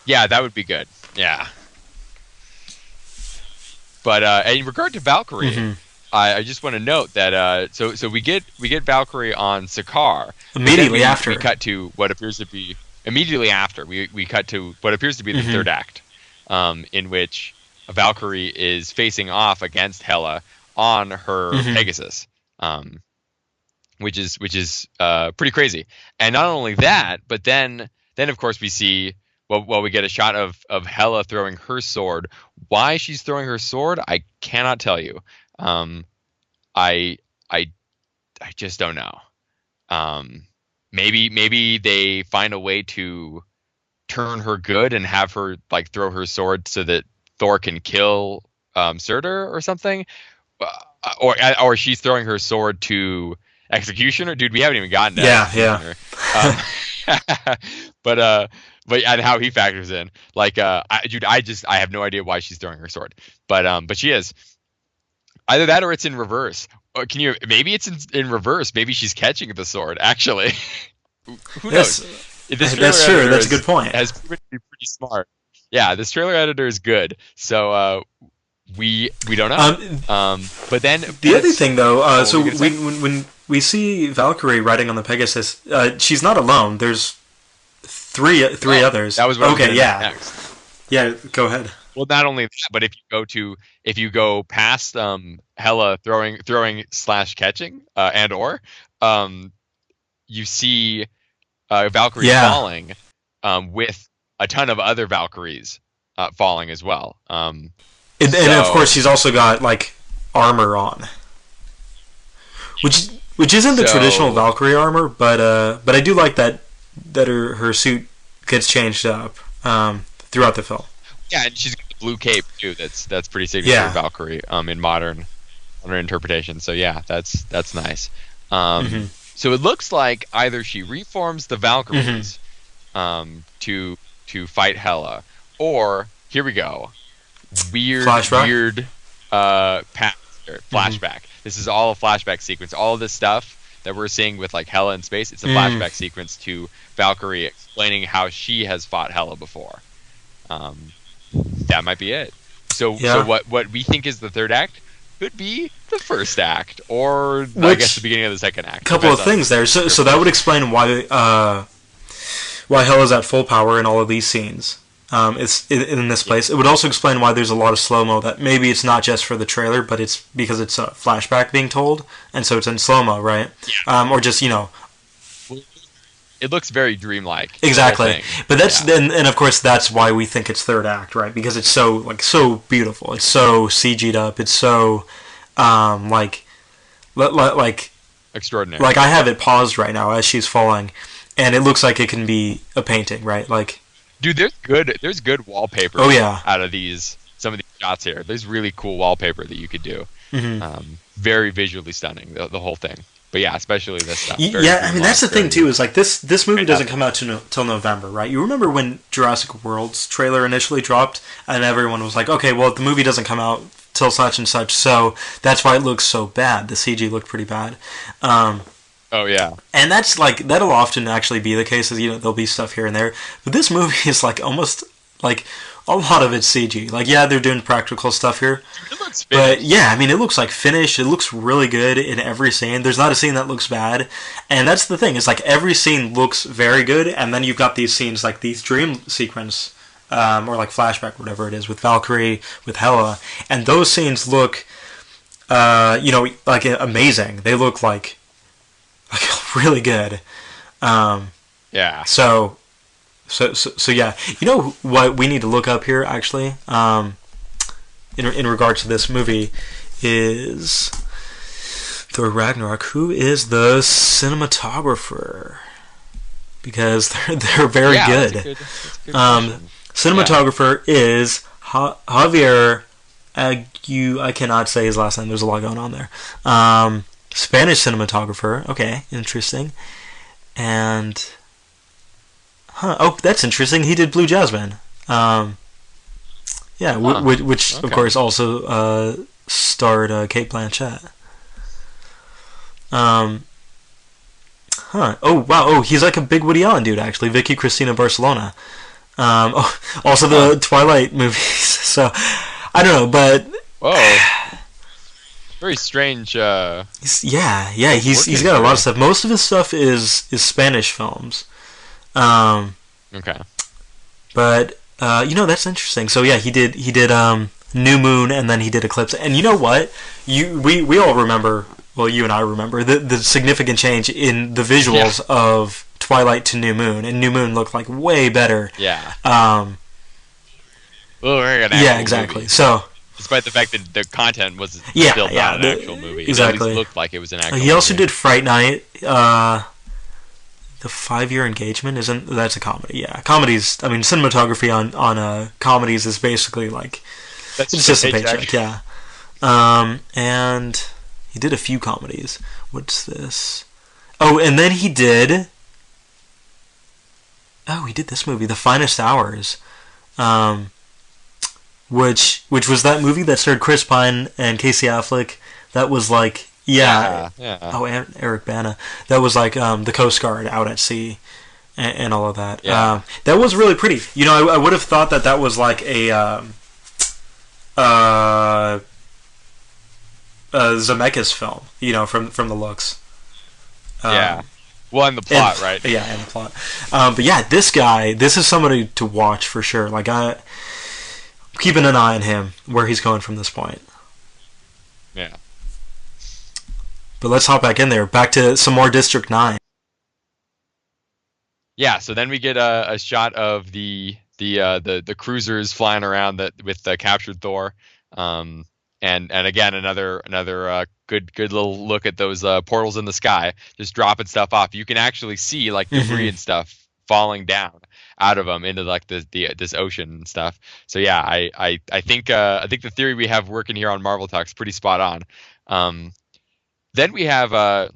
Yeah, that would be good. Yeah. But in regard to Valkyrie, I just want to note that so we get Valkyrie on Sakaar immediately after. We cut to what appears to be immediately after. We cut to what appears to be the third act, in which Valkyrie is facing off against Hela on her Pegasus, which is pretty crazy. And not only that, but then of course we see we get a shot of Hela throwing her sword. Why she's throwing her sword, I cannot tell you. I just don't know. Maybe they find a way to turn her good and have her like throw her sword so that Thor can kill Surtur or something. Or she's throwing her sword to Executioner. Dude, we haven't even gotten to Executioner. But and how he factors in, like, I have no idea why she's throwing her sword, but she is. Either that or it's in reverse. Maybe it's in reverse. Maybe she's catching the sword. Actually, who knows? That's true. That's a good point. Has proven to be pretty smart. Yeah, this trailer editor is good. So we don't know. But then the other thing, though, so when we see Valkyrie riding on the Pegasus, she's not alone. There's three others. That was what okay. Yeah. Next. Yeah. Go ahead. Well, not only that, but if you go past Hela throwing / catching you see Valkyrie falling with a ton of other Valkyries falling as well. And of course she's also got like armor on, which isn't the traditional Valkyrie armor, but I do like that her suit gets changed up throughout the film. Yeah, and she's got the blue cape too. That's pretty signature Valkyrie in modern interpretation. So yeah, that's nice. So it looks like either she reforms the Valkyries to fight Hela, or here we go, weird flashback. This is all a flashback sequence. All of this stuff that we're seeing with like Hela in space, it's a flashback sequence to Valkyrie explaining how she has fought Hela before. That might be it. So what we think is the third act could be the first act, or I guess the beginning of the second act. Couple of things there. So that would explain why Hela's at full power in all of these scenes. It's in this place. It would also explain why there's a lot of slow-mo, that maybe it's not just for the trailer, but it's because it's a flashback being told, and so it's in slow-mo, right? Yeah. Or just, it looks very dreamlike. Exactly. But that's and of course that's why we think it's third act, right? Because it's so beautiful. It's so CG'd up. It's so like extraordinary. Like I have it paused right now as she's falling, and it looks like it can be a painting, right? Like Dude, there's good wallpaper. Oh, yeah. Out of some of these shots here, there's really cool wallpaper that you could do. Very visually stunning, the whole thing. But yeah, especially this stuff. Yeah, I mean that's the thing too. Is like this movie doesn't come out till November, right? You remember when Jurassic World's trailer initially dropped, and everyone was like, "Okay, well the movie doesn't come out till such and such, so that's why it looks so bad." The CG looked pretty bad. Oh yeah, and that's like that'll often actually be the case. Is there'll be stuff here and there, but this movie is like almost like a lot of it's CG. Like, yeah, they're doing practical stuff here. But, yeah, I mean, it looks like finished. It looks really good in every scene. There's not a scene that looks bad. And that's the thing. It's like every scene looks very good, and then you've got these scenes, like these dream sequence, or like flashback, whatever it is, with Valkyrie, with Hela. And those scenes look, like amazing. They look like really good. Yeah. So yeah, you know what we need to look up here actually, in regards to this movie, is Thor Ragnarok. Who is the cinematographer? Because they're very good. That's a good cinematographer is Javier Agu. I cannot say his last name. There's a lot going on there. Spanish cinematographer. Okay, interesting. And oh, that's interesting. He did Blue Jasmine. Which of course also starred Cate Blanchett. Oh wow. Oh, he's like a big Woody Allen dude actually. Vicky Cristina Barcelona. Also the Twilight movies. So I don't know, but whoa. Very strange. He's got a lot of stuff. Most of his stuff is Spanish films. Okay. But that's interesting. So yeah, he did New Moon, and then he did Eclipse. And you know what? We all remember. Well, you and I remember the significant change in the visuals of Twilight to New Moon, and New Moon looked like way better. Yeah. Exactly. Movie. So. Despite the fact that the content was still not an actual movie, exactly. It looked like it was an actual. He also did Fright Night. The 5-Year Engagement that's a comedy. Yeah, comedies. I mean, cinematography on comedies is basically like it's just a paycheck. Yeah. And he did a few comedies. What's this? Oh, and then he did this movie, The Finest Hours. Which was that movie that starred Chris Pine and Casey Affleck. That was like yeah. Oh, and Eric Bana. That was like the Coast Guard out at sea, and all of that. Yeah. That was really pretty. I would have thought that was like a Zemeckis film. From the looks. Yeah. Well, and the plot, right? Yeah, and the plot. But yeah, this is somebody to watch for sure. Like keeping an eye on him, where he's going from this point. Yeah. But let's hop back in there. Back to some more District 9. Yeah, so then we get a shot of the cruisers flying around with the captured Thor. And again, another good little look at those portals in the sky, just dropping stuff off. You can actually see like debris and stuff falling down out of them into like this ocean and stuff. So yeah, I think the theory we have working here on Marvel Talk is pretty spot on. Then we have a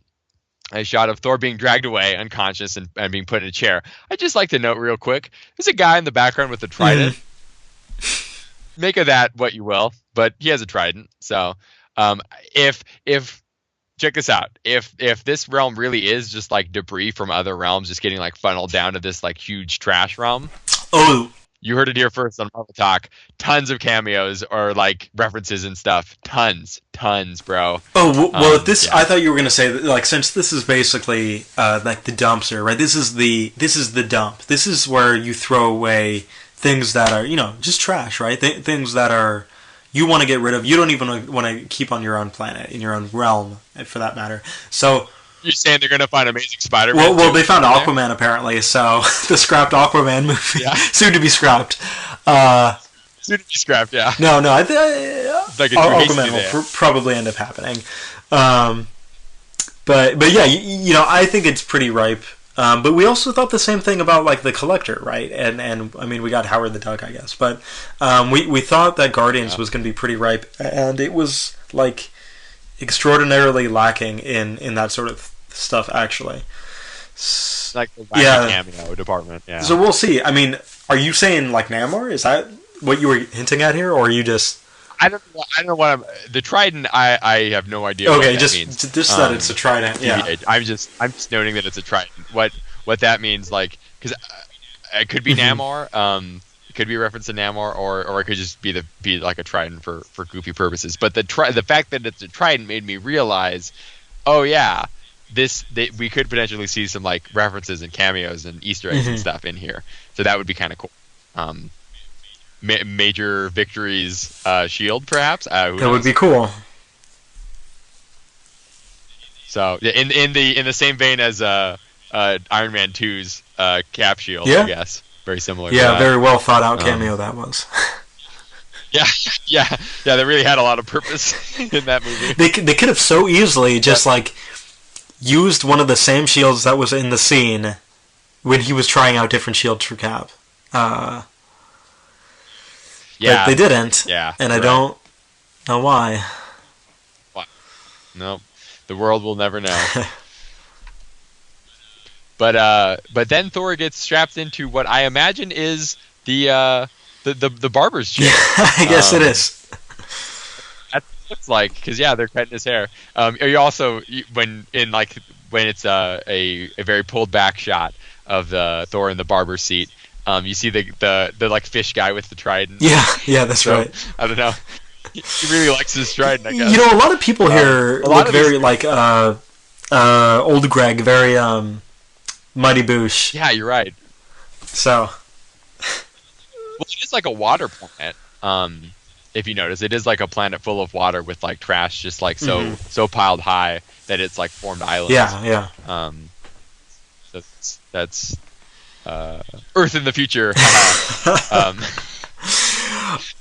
shot of Thor being dragged away unconscious and being put in a chair. I'd just like to note real quick, there's a guy in the background with a trident. Make of that what you will, but he has a trident. So if check this out, if this realm really is just like debris from other realms just getting like funneled down to this like huge trash realm. Oh, you heard it here first on Marvel Talk. Tons of cameos or like references and stuff. Tons, bro. Oh, well, I thought you were going to say that, like, since this is basically like the dumpster, right? This is the dump. This is where you throw away things that are, just trash, right? Things that are you want to get rid of. You don't even want to keep on your own planet, in your own realm, for that matter. So you're saying they're going to find Amazing Spider-Man? Well, they found Aquaman apparently. So the scrapped Aquaman movie, soon to be scrapped. Soon to be scrapped, yeah. No, I like Aquaman will probably end up happening. But yeah, I think it's pretty ripe But we also thought the same thing about like the Collector, right? And I mean, we got Howard the Duck, I guess, but we thought that Guardians was going to be pretty ripe, and it was like extraordinarily lacking in that sort of stuff, actually. Like the wacky cameo department. Yeah. So we'll see. I mean, are you saying like Namor? Is that what you were hinting at here, or are you just? I don't know what the Trident. I have no idea. Okay, what that means. Just that it's a Trident. Yeah. I'm just noting that it's a Trident. What that means, like, because it could be Namor. It could be a reference to Namor, or it could just be like a Trident for goofy purposes. But the fact that it's a Trident made me realize, oh yeah, we could potentially see some like references and cameos and Easter eggs and stuff in here. So that would be kind of cool. Major Victory's shield, perhaps. That would be cool. So in the same vein as Iron Man 2's cap shield, I guess. Very similar. Yeah, very well thought out cameo that was. Yeah. They really had a lot of purpose in that movie. They could have so easily just like used one of the same shields that was in the scene when he was trying out different shields for Cap. But they didn't. Yeah, and I don't know why. No, the world will never know. But then Thor gets strapped into what I imagine is the barber's chair. I guess it is. That's what it looks like, because they're cutting his hair. You also when it's a very pulled back shot of the Thor in the barber seat. You see the like fish guy with the trident. Yeah, that's right. I don't know. He really likes his trident, I guess. You know, a lot of people here look very like old Greg, very Mighty Boosh. Yeah, you're right. So, well, it is like a water planet. If you notice, it is like a planet full of water with like trash just like so piled high that it's like formed islands. Yeah. That's Earth in the future.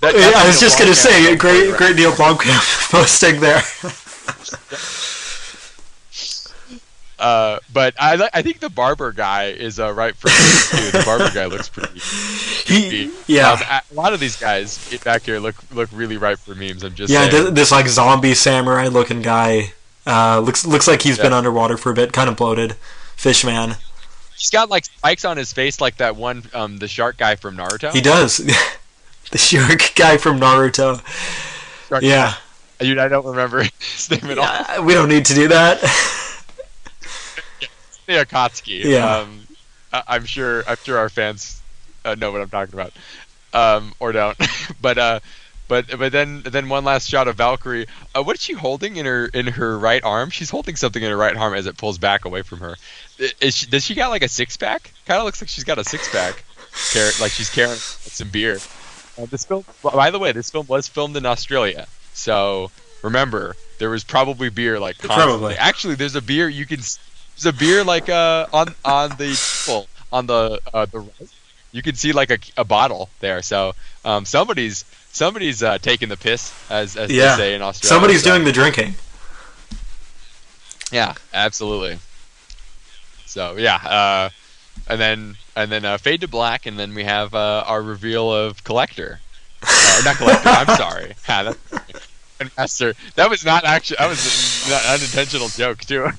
I was just gonna say, great Neil Blomkamp posting there. But I think the barber guy is right for me too. The barber guy looks pretty. A lot of these guys back here look really ripe for memes. I'm just saying. This like zombie samurai looking guy looks like he's been underwater for a bit, kind of bloated, fish man. He's got like spikes on his face, like that one, the shark guy from Naruto. He does. The shark guy from Naruto. Shark Dude, I don't remember his name at all. We don't need to do that. Akatsuki. Yeah. I'm sure our fans know what I'm talking about, or don't. But then one last shot of Valkyrie. What is she holding in her right arm? She's holding something in her right arm as it pulls back away from her. Does she got like a six pack? Kind of looks like she's got a six pack. Like she's carrying some beer. This film, by the way, was filmed in Australia. So remember, there was probably beer like constantly. Probably. Actually, there's a beer you can. There's a beer like on the table, on the right. You can see like a bottle there. So somebody's taking the piss, as they say in Australia. Somebody's doing the drinking. Yeah, absolutely. So and then fade to black, and then we have our reveal of Collector. Not Collector. I'm sorry. Master. That was not actually. That was an unintentional joke too.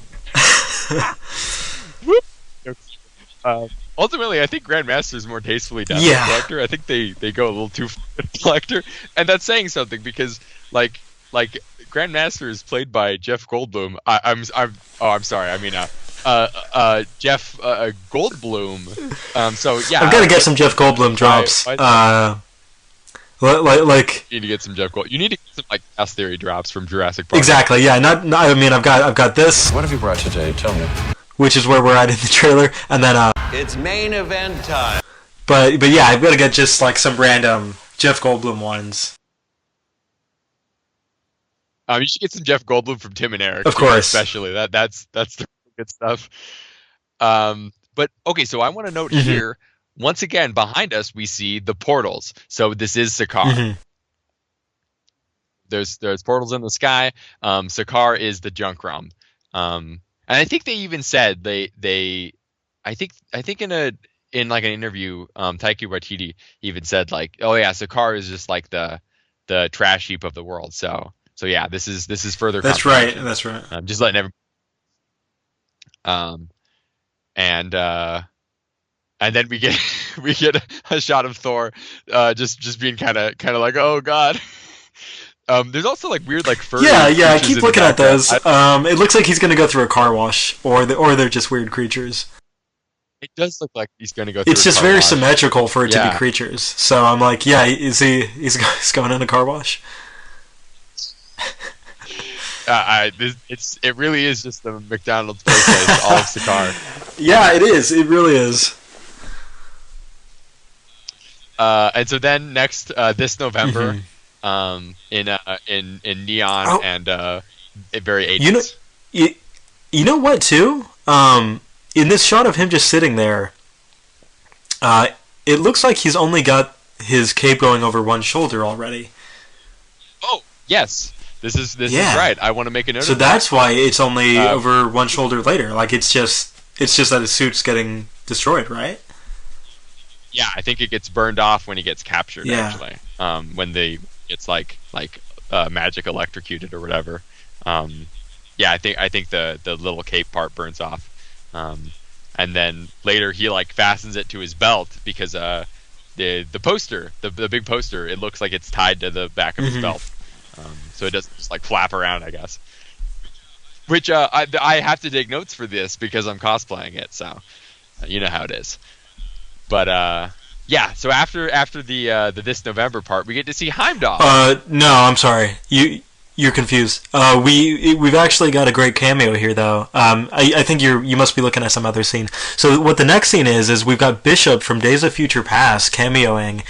Ultimately, I think Grandmaster is more tastefully done than Collector. I think they go a little too far with Collector, and that's saying something because like Grandmaster is played by Jeff Goldblum. I'm sorry. I mean Jeff Goldblum. So yeah, I've got to get some Jeff Goldblum drops. Like you need to get some Jeff Goldblum. You need to get some like Cast Theory drops from Jurassic Park. Exactly. Yeah. Not. I mean, I've got this. What have you brought today? Tell me. Which is where we're at in the trailer, and then it's main event time. But yeah, I've got to get just like some random Jeff Goldblum ones. You should get some Jeff Goldblum from Tim and Eric, of course, especially that's the good stuff. But okay, so I want to note here once again behind us we see the portals. So this is Sakaar. There's portals in the sky. Sakaar is the junk realm. And I think they even said they think in like an interview, Taika Waititi even said like, oh yeah, Sakaar is just like the trash heap of the world. So yeah, this is further. That's right. That's right. Just letting everybody. And then we get a shot of Thor, just being kind of like, oh god. There's also like weird like furry. Yeah. I keep looking at those. It looks like he's gonna go through a car wash, or they're just weird creatures. It does look like he's gonna go through. It's just very symmetrical for it to be creatures. So I'm like, yeah, he's going in a car wash. It really is just the McDonald's place, all of Sakaar. Yeah, it is. It really is. And so then next this November, in neon and very 80s. You know what too? In this shot of him just sitting there, it looks like he's only got his cape going over one shoulder already. Oh yes. This is right. I want to make a note. So that's why it's only over one shoulder later. Like it's just that his suit's getting destroyed, right? Yeah, I think it gets burned off when he gets captured. Yeah. Actually, when it's like magic electrocuted or whatever. Yeah, I think the little cape part burns off, and then later he like fastens it to his belt because the poster, the big poster, it looks like it's tied to the back of his belt. So it doesn't just like flap around, I guess. Which I have to take notes for this because I'm cosplaying it, so you know how it is. But yeah, so after the this November part, we get to see Heimdall. No, I'm sorry, you're confused. We've actually got a great cameo here, though. I think you must be looking at some other scene. So what the next scene is we've got Bishop from Days of Future Past cameoing.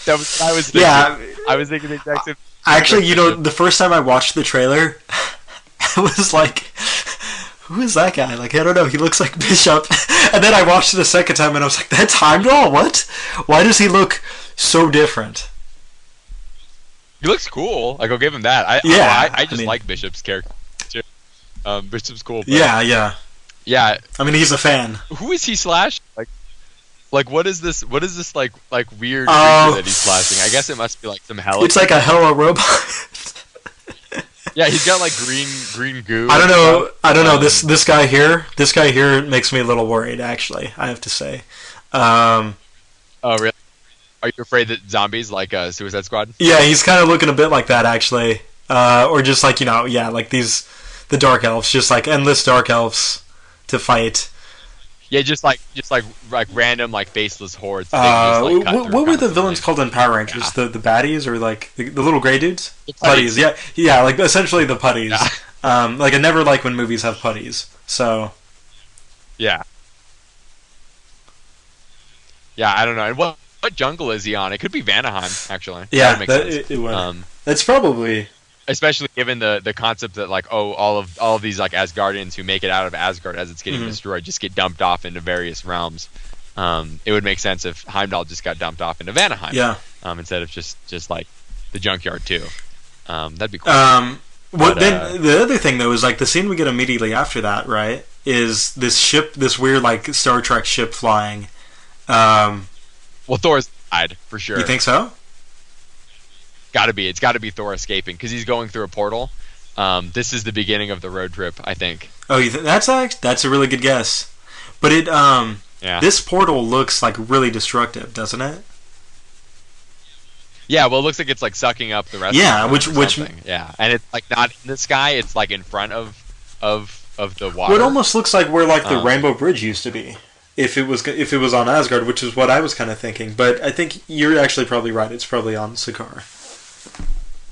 That was what I was thinking. Yeah. I was thinking the exact same. Actually, the first time I watched the trailer, I was like, who is that guy? Like, I don't know, he looks like Bishop. And then I watched it a second time and I was like, that's Heimdall? What? Why does he look so different? He looks cool. Like, I'll give him that. I just like Bishop's character. Bishop's cool. But Yeah. I mean, he's a fan. Who is he slash? Like what is this like weird creature that he's slashing? I guess it must be like some hell. It's like a Hello robot. Yeah, he's got like green goo. I don't know. This guy here makes me a little worried, actually, I have to say. Oh really? Are you afraid that zombies like Suicide Squad? Yeah, he's kind of looking a bit like that, actually. Or just like, like the dark elves, just like endless dark elves to fight. Yeah, just like random like faceless hordes. What were the villains called in Power Rangers? Yeah. The baddies or like the little gray dudes? The putties. Yeah, like essentially the putties. Yeah. Like I never like when movies have putties. So. Yeah. Yeah, I don't know. And what jungle is he on? It could be Vanaheim, actually. Yeah, it would. That's probably. Especially given the concept that like all of these like Asgardians who make it out of Asgard as it's getting destroyed just get dumped off into various realms. It would make sense if Heimdall just got dumped off into Vanaheim. Yeah. Instead of just like the junkyard too. That'd be cool. Then the other thing though is like the scene we get immediately after that, right? Is this ship, this weird like Star Trek ship flying. Well, Thor's died for sure. You think so? It's got to be Thor escaping because he's going through a portal. This is the beginning of the road trip, I think. Oh, that's a really good guess. But this portal looks like really destructive, doesn't it? Yeah, well, it looks like it's like sucking up the rest. Yeah, of which yeah, and it's like not in the sky; it's like in front of the water. Well, it almost looks like where like the Rainbow Bridge used to be, if it was on Asgard, which is what I was kind of thinking. But I think you're actually probably right; it's probably on Sakaar.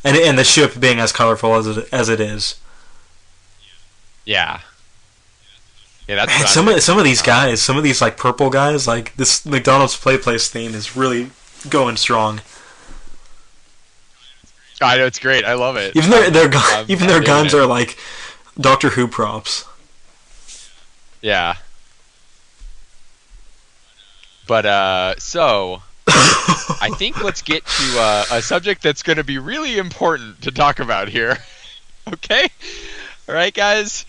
And the ship being as colorful as it is. Yeah. Yeah, that's man, some of these guys, some of these like purple guys, like this McDonald's Play Place theme is really going strong. I know, it's great. I love it. Even their guns are like Doctor Who props. Yeah. But so I think let's get to a subject that's going to be really important to talk about here. Okay? All right, guys?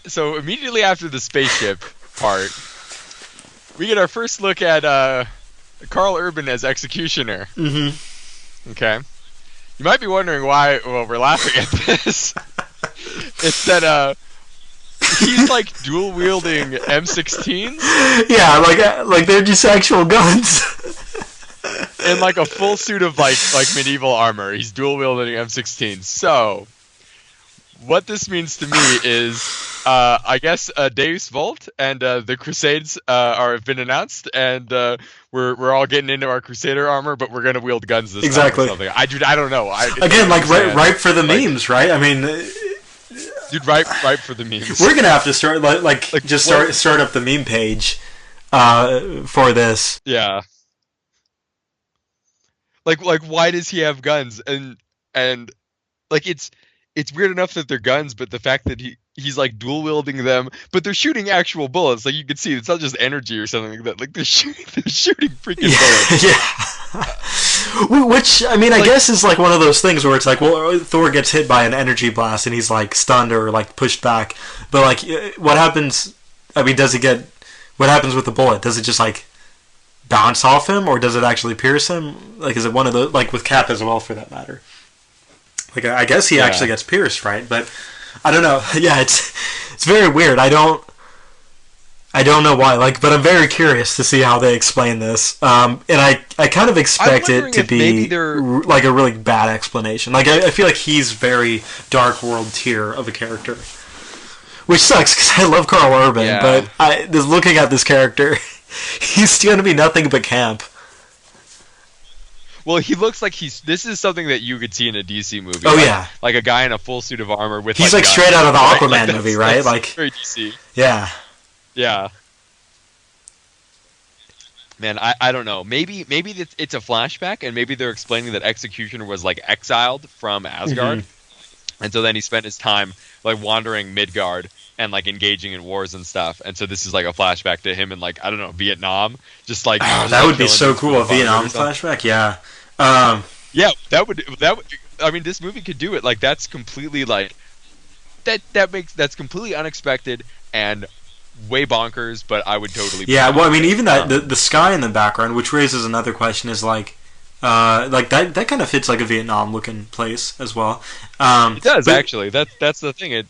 So immediately after the spaceship part, we get our first look at Carl Urban as Executioner. Mm-hmm. Okay. You might be wondering why we're laughing at this. It's that he's like dual wielding M16s. Yeah, like they're just actual guns. In like a full suit of like medieval armor. He's dual wielding M16s. So what this means to me is I guess Deus Vult and the Crusades have been announced, and we're all getting into our Crusader armor, but we're gonna wield guns this time or something. I don't know. Again, like ripe for the memes, right? I mean, dude, ripe for the memes. We're gonna have to start start up the meme page for this. Yeah. Like why does he have guns? And like it's weird enough that they're guns, but the fact that he's like dual wielding them, but they're shooting actual bullets. Like you can see, it's not just energy or something like that. Like they're shooting freaking bullets. Yeah. Which I mean, I guess is like one of those things where it's like, well, Thor gets hit by an energy blast and he's like stunned or like pushed back. But like, what happens? I mean, what happens with the bullet? Does it just like bounce off him, or does it actually pierce him? Like, is it one of the, like with Cap as well, for that matter? Like, I guess he actually gets pierced, right? But I don't know. Yeah, it's very weird. I don't know why. Like, but I'm very curious to see how they explain this. And I kind of expect it to be like a really bad explanation. Like, I feel like he's very Dark World tier of a character, which sucks because I love Carl Urban. But just looking at this character, he's going to be nothing but camp. Well, he looks like this is something that you could see in a DC movie. Oh, yeah. Like a guy in a full suit of armor with he's like straight out of the Aquaman movie, right? That's like very DC. Yeah. Yeah. Man, I don't know. Maybe it's a flashback, and maybe they're explaining that Executioner was like exiled from Asgard, and so then he spent his time like wandering Midgard and like engaging in wars and stuff. And so this is like a flashback to him in like, I don't know, Vietnam. Just like that would be so cool, a Vietnam flashback. Yeah. Yeah, that would. I mean, this movie could do it. Like that's completely like that's completely unexpected and way bonkers, but I would totally. Yeah, well, I mean, even that the sky in the background, which raises another question, is like that kind of fits like a Vietnam looking place as well. It does actually. That's the thing.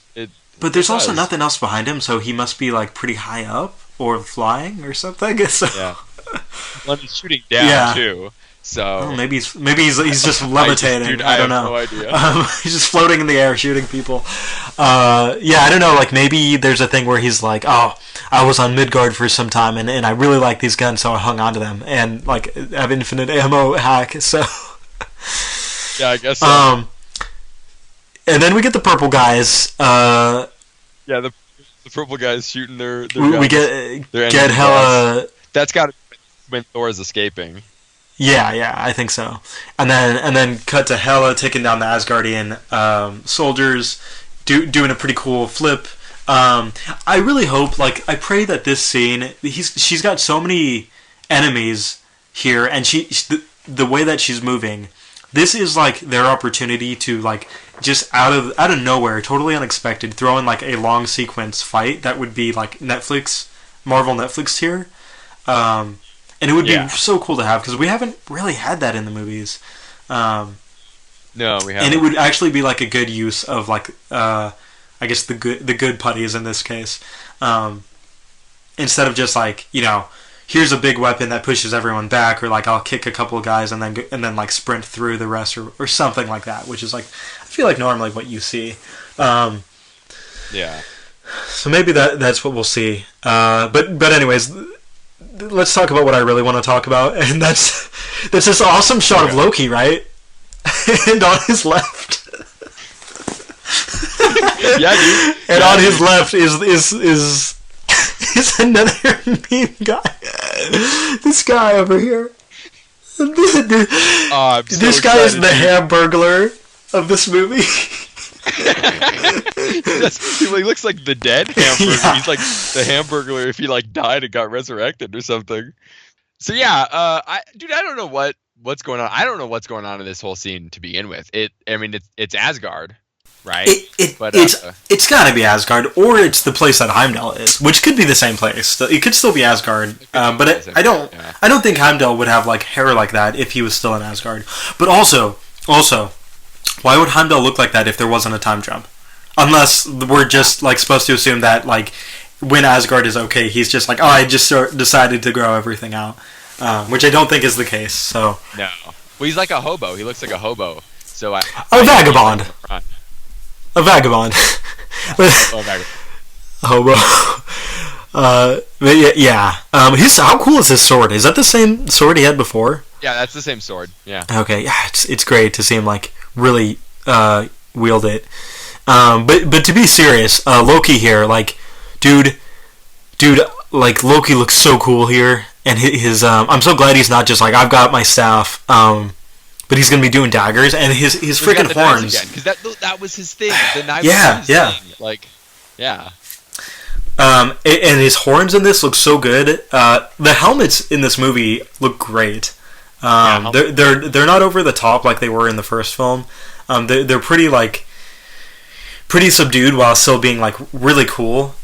But there's also nothing else behind him, so he must be like pretty high up or flying or something. So. Yeah. Well, he's shooting down too. So maybe he's just levitating. I don't know. No idea. He's just floating in the air shooting people. I don't know. Like maybe there's a thing where he's like, oh, I was on Midgard for some time and I really like these guns, so I hung on to them and like have infinite ammo hack. So yeah, I guess so. And then we get the purple guys. The purple guys shooting their guns. We get hella. That's got to be when Thor is escaping. Yeah, I think so. And then cut to Hela taking down the Asgardian soldiers, doing a pretty cool flip. I really hope, like, I pray that this scene, she's got so many enemies here, and the way that she's moving, this is like their opportunity to like just out of nowhere, totally unexpected, throw in like a long sequence fight that would be like Marvel Netflix tier. And it would be so cool to have because we haven't really had that in the movies. No, we haven't. And it would actually be like a good use of like I guess the good putties in this case, instead of just like here's a big weapon that pushes everyone back, or like I'll kick a couple of guys and then like sprint through the rest or something like that, which is like I feel like normally what you see. Yeah. So maybe that's what we'll see. But anyways. Let's talk about what I really want to talk about, and that's this awesome shot of Loki, right? And on his left, yeah, dude. And on his left is another meme guy. This guy over here. This guy is the Hamburglar of this movie. He looks like the dead hamburger. Yeah. He's like the Hamburglar if he like died and got resurrected or something. So yeah, I don't know what's going on. I don't know what's going on in this whole scene to begin with. It's Asgard. right? It's got to be Asgard, or it's the place that Heimdall is, which could be the same place. It could still be Asgard, but I don't think Heimdall would have like hair like that if he was still in Asgard. But also, why would Heimdall look like that if there wasn't a time jump? Unless we're just like supposed to assume that like when Asgard is okay, he's just like, oh, I just decided to grow everything out, which I don't think is the case. So no, well, he's like a hobo. He looks like a hobo. So a vagabond. A vagabond. Hobo. But yeah. How cool is his sword? Is that the same sword he had before? Yeah, that's the same sword. Yeah. Okay. Yeah, it's great to see him like really wield it. But to be serious, Loki here, like, dude, like Loki looks so cool here, and his I'm so glad he's not just like, I've got my staff, but he's gonna be doing daggers, and his freaking horns. Because that was his thing. The knife was his thing. Like, yeah. And his horns in this look so good. The helmets in this movie look great. They're not over the top like they were in the first film. They're pretty subdued while still being like really cool.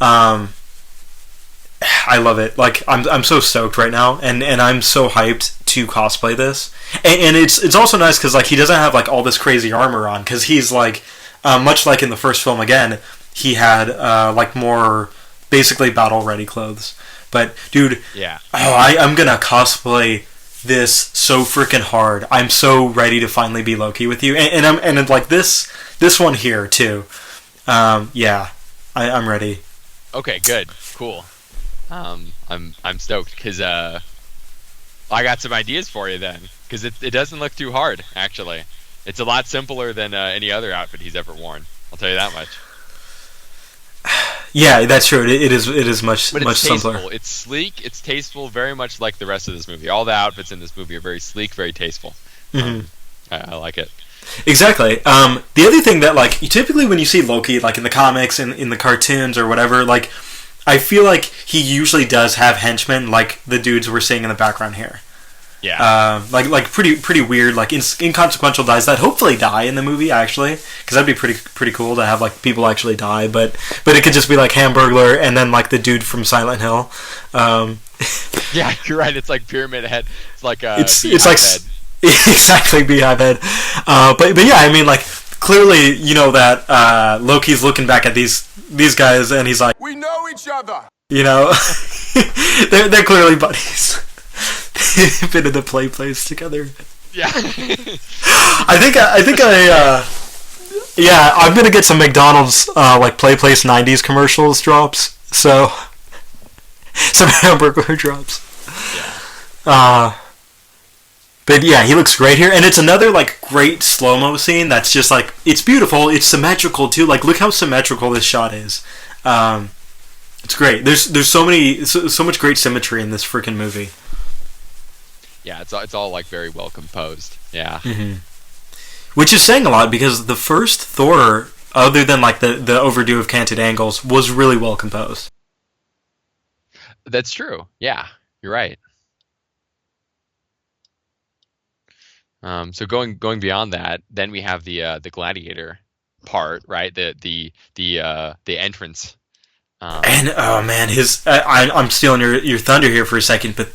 I love it. Like I'm so stoked right now, and I'm so hyped to cosplay this. And it's also nice because like he doesn't have like all this crazy armor on, because he's like much like in the first film again, he had like more basically battle ready clothes. But dude, yeah, I'm gonna cosplay this so freaking hard. I'm so ready to finally be Loki with you, and like this one here too. Yeah, I'm ready. Okay, good, cool. I'm stoked because I got some ideas for you then, because it doesn't look too hard actually. It's a lot simpler than any other outfit he's ever worn. I'll tell you that much. Yeah, that's true. It is much simpler. Tasteful. It's sleek. It's tasteful, very much like the rest of this movie. All the outfits in this movie are very sleek, very tasteful. Mm-hmm. I like it. Exactly. The other thing that like typically when you see Loki, like in the comics and in the cartoons or whatever, like I feel like he usually does have henchmen, like the dudes we're seeing in the background here. Yeah. Like pretty weird, like inconsequential guys that hopefully die in the movie actually, because that'd be pretty cool to have like people actually die, but it could just be like Hamburglar and then like the dude from Silent Hill. Yeah, you're right. It's like Pyramid Head. It's like it's like head. Exactly, Beehive Head. But yeah, I mean like clearly you know that Loki's looking back at these guys and he's like, we know each other. You know, they're clearly buddies. They've been in the place together. Yeah. I think I'm gonna get some McDonald's like place 90s commercials drops. So some Hamburger drops. Yeah. But yeah, he looks great here, and it's another like great slow-mo scene that's just like, it's beautiful, it's symmetrical too. Like look how symmetrical this shot is. It's great. There's so much great symmetry in this freaking movie. Yeah, it's all like very well composed. Yeah. Mm-hmm. Which is saying a lot, because the first Thor, other than like the overdo of canted angles, was really well composed. That's true. Yeah, you're right. So going beyond that, then we have the gladiator part, right? The entrance. And oh man, I'm stealing your thunder here for a second, but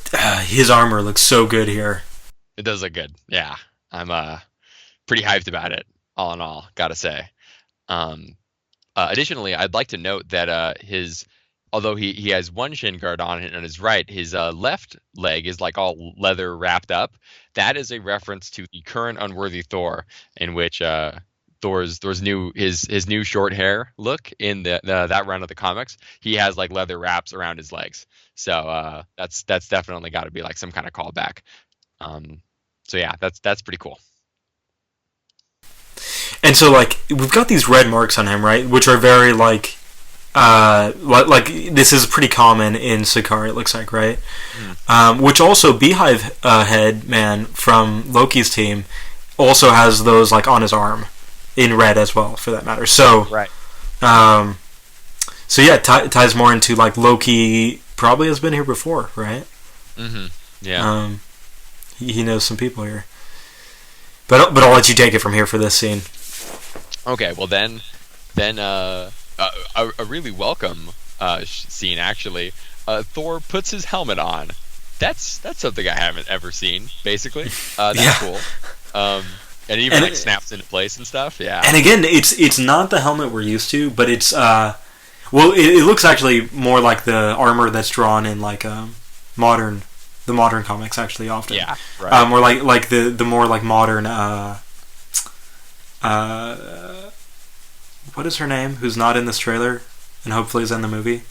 his armor looks so good here. It does look good. Yeah, I'm pretty hyped about it. All in all, gotta say. Additionally, I'd like to note that although he has one shin guard on his right, his left leg is like all leather wrapped up. That is a reference to the current Unworthy Thor, in which Thor's new short hair look in that run of the comics. He has like leather wraps around his legs, so that's definitely got to be like some kind of callback. So yeah, that's pretty cool. And so like we've got these red marks on him, right, which are very like this is pretty common in Sakaar, it looks like, right? Which also Beehive Head Man from Loki's team also has those like on his arm in red as well, for that matter. So right. So yeah, ties more into like Loki probably has been here before, right? Mm-hmm. Yeah. He knows some people here. But I'll let you take it from here for this scene. Okay, well then then a really welcome scene actually. Thor puts his helmet on. That's something I haven't ever seen. Basically, that's cool. And it even like snaps into place and stuff. Yeah. And again, it's not the helmet we're used to, but it's it looks actually more like the armor that's drawn in like modern comics actually often. Yeah. Right. Or like the more like modern what is her name? Who's not in this trailer and hopefully is in the movie?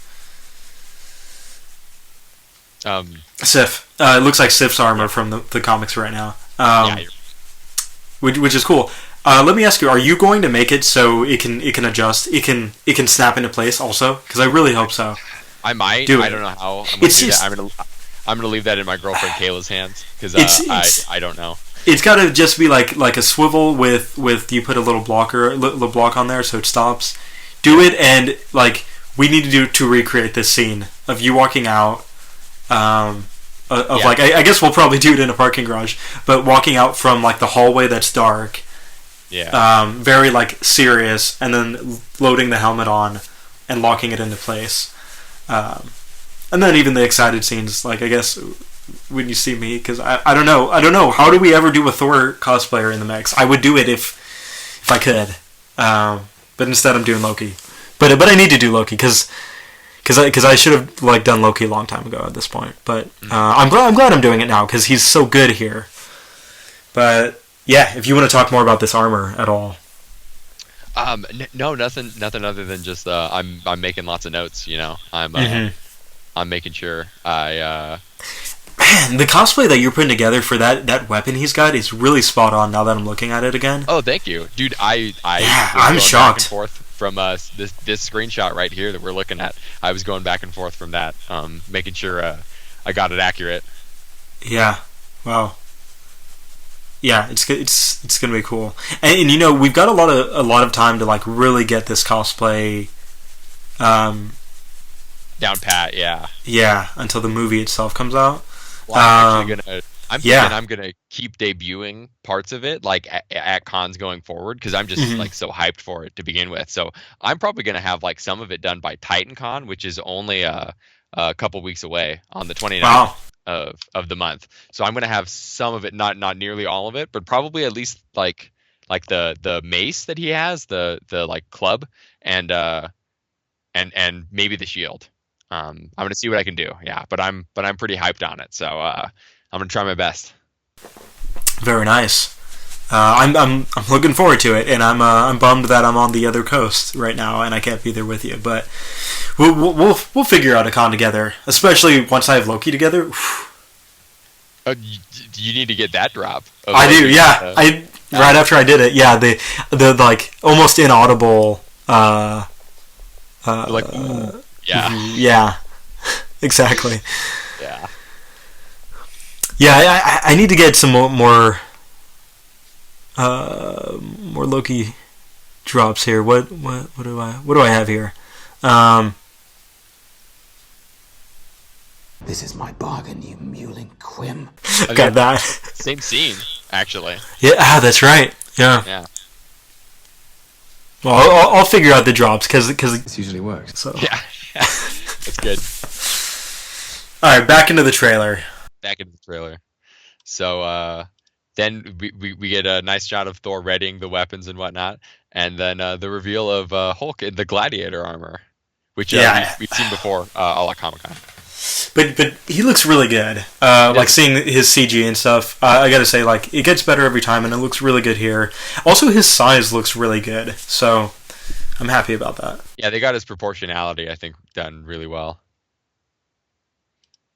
Sif. It looks like Sif's armor from the comics right now. Which is cool. Let me ask you: are you going to make it so it can adjust? It can snap into place also? Because I really hope so. I might. I don't know how. I'm gonna leave that in my girlfriend Kayla's hands because I don't know. It's got to just be like a swivel with you put a little block on there so it stops. Do it, and like we need to recreate this scene of you walking out. Like I guess we'll probably do it in a parking garage, but walking out from like the hallway that's dark, very like serious, and then loading the helmet on and locking it into place, and then even the excited scenes, like I guess when you see me, because I don't know how do we ever do a Thor cosplayer in the mix? I would do it if I could, but instead I'm doing Loki, but I need to do Loki because I should have like done Loki a long time ago at this point, but I'm glad I'm doing it now because he's so good here. But yeah, if you want to talk more about this armor at all, no, nothing other than just I'm making lots of notes. You know, I'm making sure Man, the cosplay that you're putting together for that weapon he's got is really spot on. Now that I'm looking at it again. Oh, thank you, dude. I'm shocked. Back and forth from this screenshot right here that we're looking at. I was going back and forth from that, making sure I got it accurate. Yeah. Wow. Yeah, it's gonna be cool, and you know we've got a lot of time to like really get this cosplay down pat. Yeah. Yeah, until the movie itself comes out. Well, I'm gonna keep debuting parts of it like at cons going forward because I'm just like so hyped for it to begin with. So I'm probably gonna have like some of it done by TitanCon, which is only a couple weeks away on the 29th of the month. So I'm gonna have some of it, not nearly all of it, but probably at least like the mace that he has, the like club, and maybe the shield. I'm gonna see what I can do. Yeah, but I'm pretty hyped on it. So I'm gonna try my best. Very nice. I'm looking forward to it, and I'm bummed that I'm on the other coast right now and I can't be there with you. But we'll figure out a con together, especially once I have Loki together. You need to get that drop. I do. Yeah. Right after I did it. Yeah. The like almost inaudible. Like. Ooh. Yeah. Yeah. Exactly. Yeah. Yeah, I need to get some more Loki drops here. What do I have here? This is my bargain, you mewling quim. Got that. Same scene, actually. Yeah, that's right. Yeah. Yeah. Well, I'll figure out the drops because This usually works. So Yeah. That's good. All right, back into the trailer. So then we get a nice shot of Thor readying the weapons and whatnot, and then the reveal of Hulk in the gladiator armor, which we've seen before all at Comic-Con. But he looks really good. Like seeing his CG and stuff, I gotta say, like it gets better every time, and it looks really good here. Also, his size looks really good, so I'm happy about that. Yeah, they got his proportionality, I think, done really well.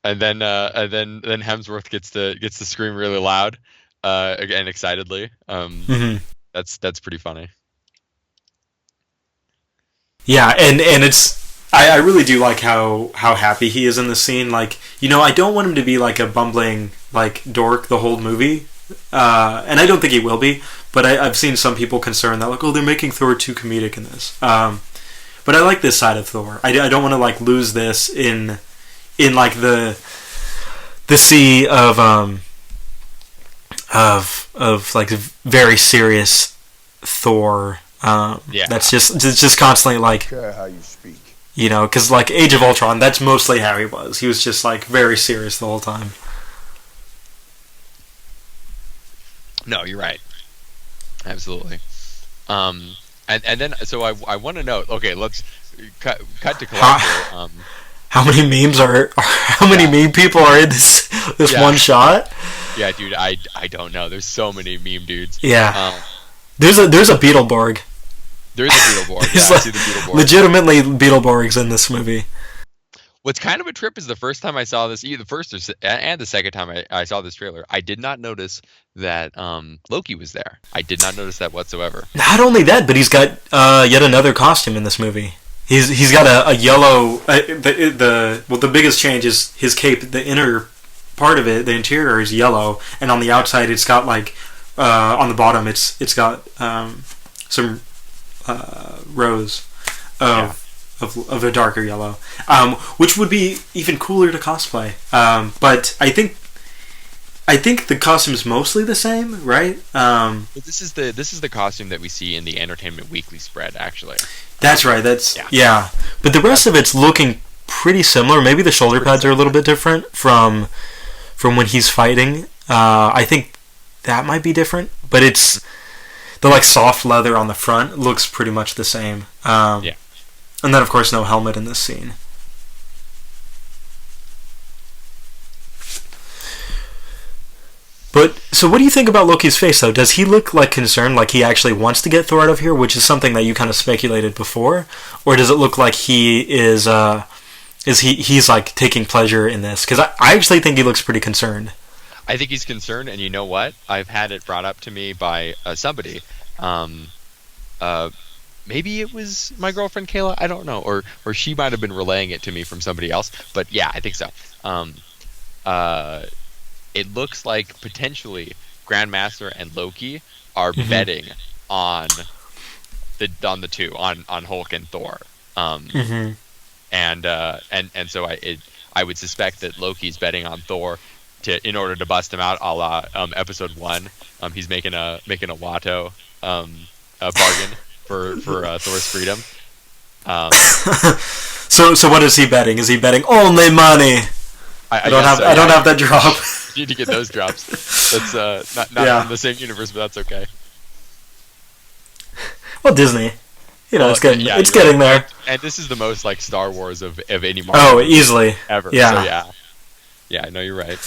And then Hemsworth gets to scream really loud, and excitedly. That's pretty funny. Yeah, and it's I really do like how happy he is in the scene. Like, you know, I don't want him to be like a bumbling like dork the whole movie, and I don't think he will be. But I've seen some people concerned that like, oh, they're making Thor too comedic in this. But I like this side of Thor. I don't want to like lose this in like the sea of like very serious Thor That's just constantly like, Care how you speak. you know, because like Age of Ultron, that's mostly how he was. He was just like very serious the whole time. No, you're right. Absolutely. And then so I want to know. Okay, let's cut to collector. How many memes how many meme people are in this one shot? Yeah, dude, I don't know. There's so many meme dudes. Yeah. There's a Beetleborg. There's a Beetleborg. Yeah, I see the Beetleborg. Legitimately Beetleborgs in this movie. What's kind of a trip is the first time I saw this, either the first and the second time I saw this trailer, I did not notice that Loki was there. I did not notice that whatsoever. Not only that, but he's got yet another costume in this movie. He's got a yellow. The biggest change is his cape. The inner part of it, the interior, is yellow, and on the outside, it's got like on the bottom, it's got some rose of a darker yellow, which would be even cooler to cosplay. But I think the costume's mostly the same, right? This is the costume that we see in the Entertainment Weekly spread, actually. That's right. Yeah. But the rest of it's looking pretty similar. Maybe the shoulder pads are a little bit different from when he's fighting. I think that might be different, but it's the like soft leather on the front looks pretty much the same. Yeah. And then of course no helmet in this scene. But so what do you think about Loki's face though? Does he look like concerned, like he actually wants to get Thor out of here, which is something that you kind of speculated before, or does it look like he is he's like taking pleasure in this? Because I actually think he looks pretty concerned. I think he's concerned, and you know what? I've had it brought up to me by somebody. Maybe it was my girlfriend Kayla. I don't know, or she might have been relaying it to me from somebody else. But yeah, I think so. It looks like potentially Grandmaster and Loki are betting on the two on Hulk and Thor. And so I would suspect that Loki's betting on Thor in order to bust him out, a la episode 1. He's making a Watto a bargain for Thor's freedom. So what is he betting? Is he betting only money? I don't have that drop. You need to get those drops. That's not in the same universe, but that's okay. Well, Disney, it's getting there. And this is the most like Star Wars of any Marvel. Oh, easily ever. Yeah. So yeah, I know you're right.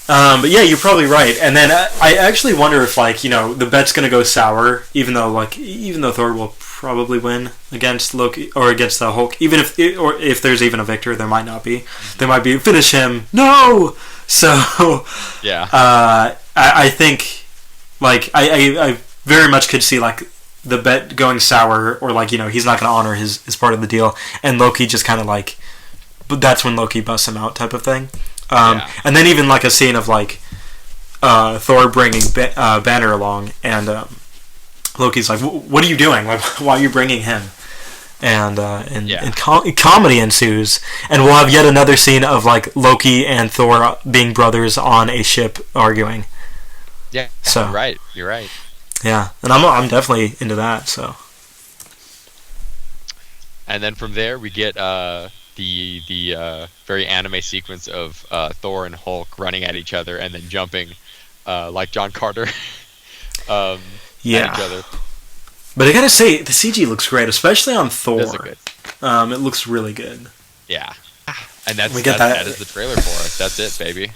But yeah, you're probably right. And then I actually wonder if the bet's gonna go sour, even though Thor will probably win against Loki or against the Hulk. Even if there's even a victor, there might not be. There might be finish him. No. So yeah. I think I very much could see the bet going sour, or he's not gonna honor his part of the deal, and Loki just kind of but that's when Loki busts him out type of thing. And then even a scene of Thor bringing Banner along, and Loki's like, "What are you doing? Why are you bringing him?" And comedy ensues, and we'll have yet another scene of Loki and Thor being brothers on a ship arguing. Yeah. So you're right. Yeah, and I'm definitely into that. So. And then from there we get the very anime sequence of Thor and Hulk running at each other and then jumping like John Carter at each other. But I gotta say, the CG looks great, especially on Thor. Does look good. It looks really good. Yeah. And that is the trailer for us. That's it, baby.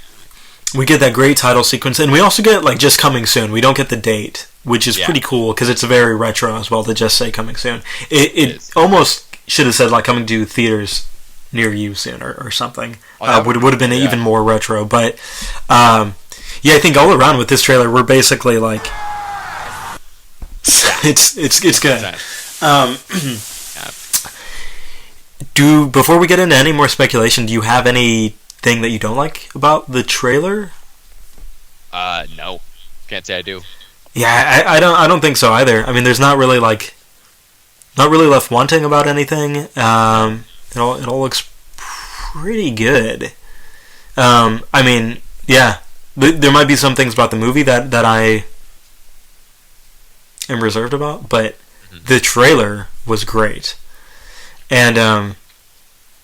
We get that great title sequence, and we also get just coming soon. We don't get the date, which is pretty cool because it's very retro as well to just say coming soon. It almost should have said coming to theaters near you soon or something. Would have been even more retro. But I think all around with this trailer, we're basically it's good. Before we get into any more speculation, do you have anything that you don't like about the trailer? No, can't say I do. Yeah, I don't think so either. I mean, there's not really not really left wanting about anything. It all looks pretty good. I mean, yeah, there might be some things about the movie that I am reserved about, but the trailer was great. And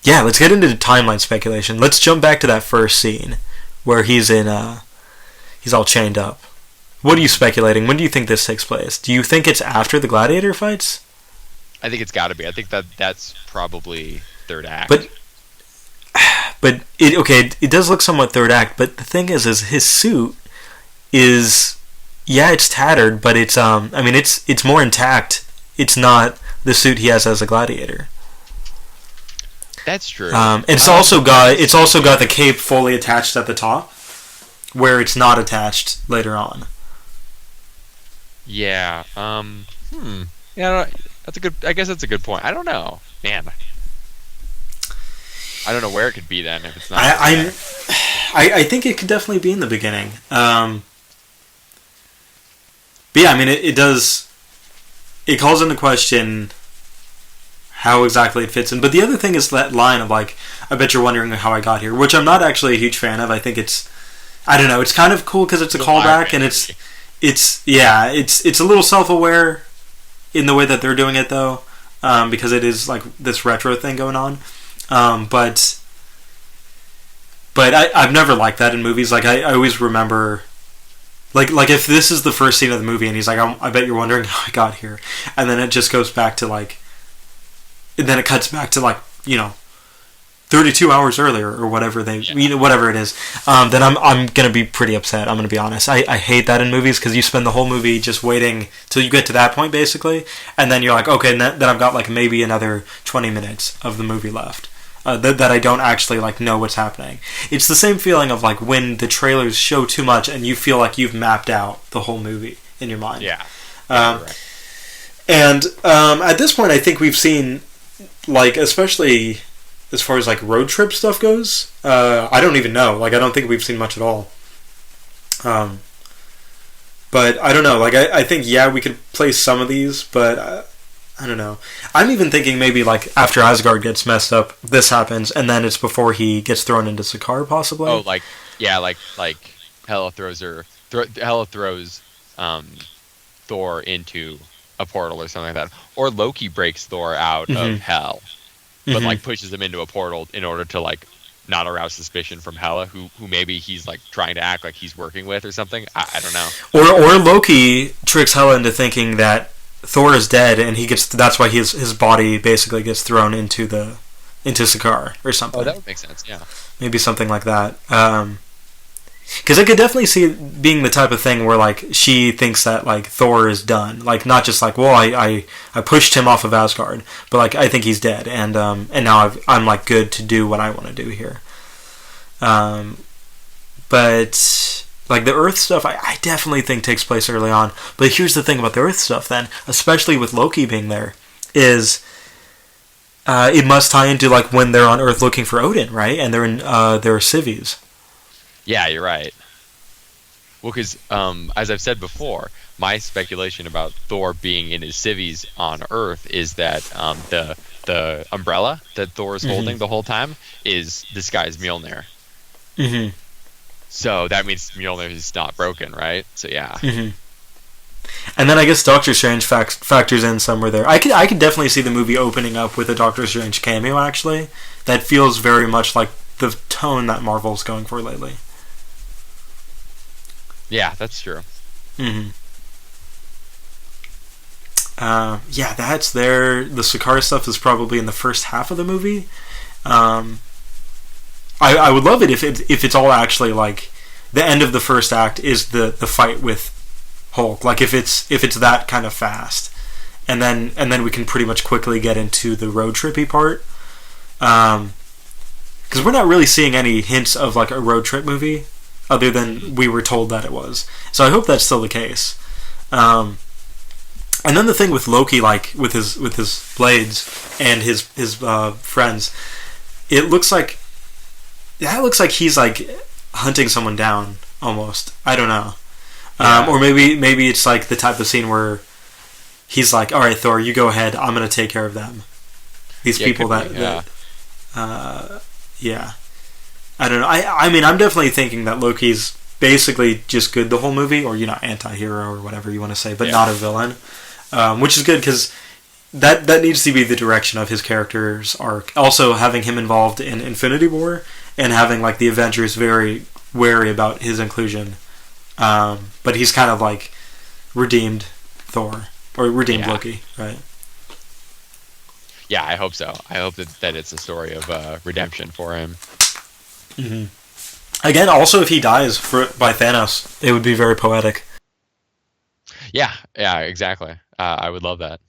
yeah, let's get into the timeline speculation. Let's jump back to that first scene where he's all chained up. What are you speculating? When do you think this takes place? Do you think it's after the gladiator fights? I think it's got to be. I think that's probably third act. But it does look somewhat third act. But the thing is his suit is, yeah, it's tattered, but it's it's more intact. It's not the suit he has as a gladiator. That's true. It's also got the cape fully attached at the top, where it's not attached later on. Yeah. Yeah. That's a good. I guess that's a good point. I don't know, man. I don't know where it could be then if it's not. I think it could definitely be in the beginning. But yeah, I mean, it does. It calls into question how exactly it fits in. But the other thing is that line of like, "I bet you're wondering how I got here," which I'm not actually a huge fan of. I think I don't know. It's kind of cool because it's a callback, and it's a little self-aware in the way that they're doing it, though, because it is like this retro thing going on. But I've never liked that in movies. Like I always remember, like if this is the first scene of the movie, and he's like, "I bet you're wondering how I got here," and then it just goes back to like, and then it cuts back to like 32 hours earlier or whatever whatever it is, then I'm gonna be pretty upset. I'm gonna be honest. I hate that in movies because you spend the whole movie just waiting till you get to that point basically, and then you're like, okay, then I've got like maybe another 20 minutes of the movie left that I don't actually like know what's happening. It's the same feeling of like when the trailers show too much and you feel like you've mapped out the whole movie in your mind. Yeah. Right. And at this point, I think we've seen, like, especially as far as like road trip stuff goes, I don't even know. Like, I don't think we've seen much at all. But I don't know. Like, I think we could play some of these, but I don't know. I'm even thinking maybe like after Asgard gets messed up, this happens, and then it's before he gets thrown into Sakaar, possibly. Oh, like Hela throws Thor into a portal or something like that, or Loki breaks Thor out of Hell, but like pushes him into a portal in order to like not arouse suspicion from Hela, who maybe he's like trying to act like he's working with or something. I don't know. Or Loki tricks Hela into thinking that Thor is dead, and that's why his body basically gets thrown into Sakaar or something. Oh, that would make sense. Yeah, maybe something like that. Because I could definitely see it being the type of thing where like she thinks that like Thor is done, like not just like, well, I pushed him off of Asgard, but like I think he's dead, and now I'm like good to do what I want to do here. But like the Earth stuff, I definitely think takes place early on. But here's the thing about the Earth stuff then, especially with Loki being there, is it must tie into like when they're on Earth looking for Odin, right? And they're in their civvies. Yeah, you're right. Well, because as I've said before, my speculation about Thor being in his civvies on Earth is that the umbrella that Thor is holding the whole time is this guy's Mjolnir. Mm-hmm. So that means Mjolnir is not broken, right? So yeah. Mm-hmm. And then I guess Doctor Strange factors in somewhere there. I could definitely see the movie opening up with a Doctor Strange cameo. Actually, that feels very much like the tone that Marvel's going for lately. Yeah, that's true. Mm-hmm. Yeah, that's there. The Sakaar stuff is probably in the first half of the movie. I would love it if it's all actually like the end of the first act is the fight with Hulk. Like if it's that kind of fast, and then we can pretty much quickly get into the road trippy part. Because we're not really seeing any hints of like a road trip movie, other than we were told that it was. So I hope that's still the case. And then the thing with Loki, like with his blades and his friends, it looks like he's like hunting someone down almost. I don't know. Or maybe it's like the type of scene where he's like, all right, Thor, you go ahead. I'm gonna take care of them. These people that I don't know. I mean, I'm definitely thinking that Loki's basically just good the whole movie, or anti-hero or whatever you want to say, but not a villain. which is good because that needs to be the direction of his character's arc. Also, having him involved in Infinity War and having like the Avengers very wary about his inclusion, but he's kind of like redeemed Thor or redeemed Loki, right? Yeah, I hope so. I hope that it's a story of redemption for him. Mm-hmm. Again, also if he dies by Thanos, it would be very poetic. Yeah, exactly. I would love that.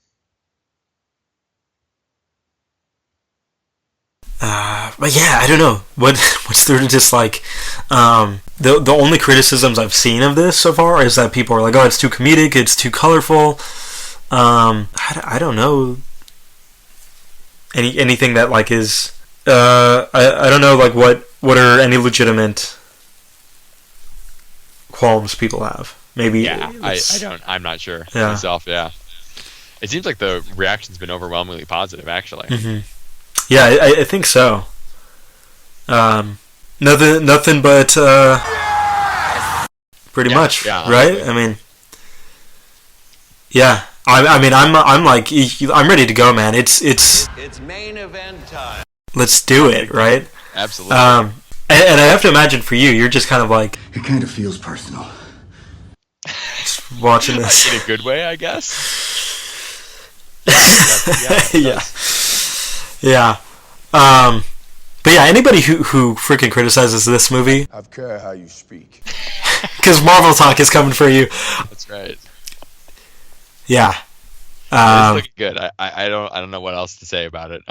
But yeah, I don't know what's there to dislike. The only criticisms I've seen of this so far is that people are like, "Oh, it's too comedic, it's too colorful." I don't know anything that like is. I don't know like what are any legitimate qualms people have. Maybe I don't. I'm not sure myself. Yeah, it seems like the reaction's been overwhelmingly positive, actually. Mm-hmm. Yeah, I think so. Nothing but pretty much, right? I mean, yeah. I mean, I'm like, I'm ready to go, man. It's main event time. Let's do it, right? Absolutely. And I have to imagine for you, you're just kind of like, It kind of feels personal. watching this in a good way, I guess. Yeah. But yeah, anybody who freaking criticizes this movie, I care how you speak. because Marvel Talk is coming for you. That's right. Yeah. It's looking good. I don't know what else to say about it.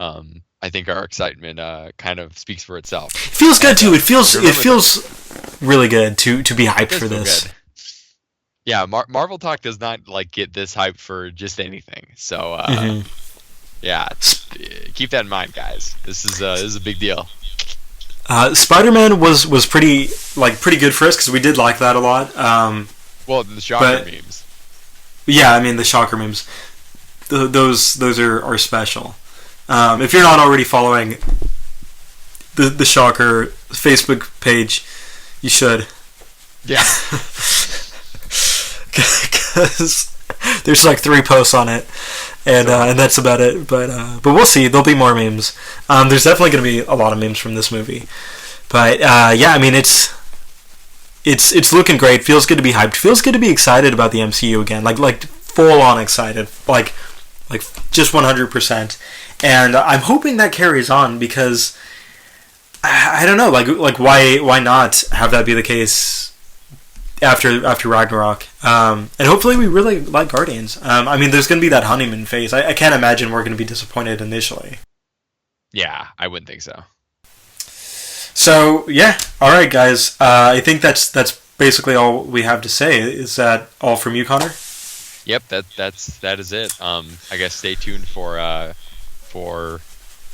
I think our excitement kind of speaks for itself. It feels good too. It feels really good to be hyped for this. Good. Yeah, Marvel Talk does not like get this hyped for just anything. So yeah, keep that in mind, guys. This is a big deal. Spider-Man was pretty good for us because we did like that a lot. Well, the Shocker memes. Yeah, I mean the Shocker memes. Those are special. If you're not already following the Shocker Facebook page, you should. Yeah. Because there's like 3 posts on it, and that's about it. But we'll see. There'll be more memes. There's definitely going to be a lot of memes from this movie. But yeah, I mean it's looking great. Feels good to be hyped. Feels good to be excited about the MCU again. Like full on excited. Like just 100%. And I'm hoping that carries on because I don't know. Like why not have that be the case after Ragnarok? And hopefully we really like Guardians. I mean, there's going to be that honeymoon phase. I can't imagine we're going to be disappointed initially. Yeah, I wouldn't think so. So yeah, all right, guys. I think that's basically all we have to say. Is that all from you, Connor? Yep, that is it. I guess stay tuned for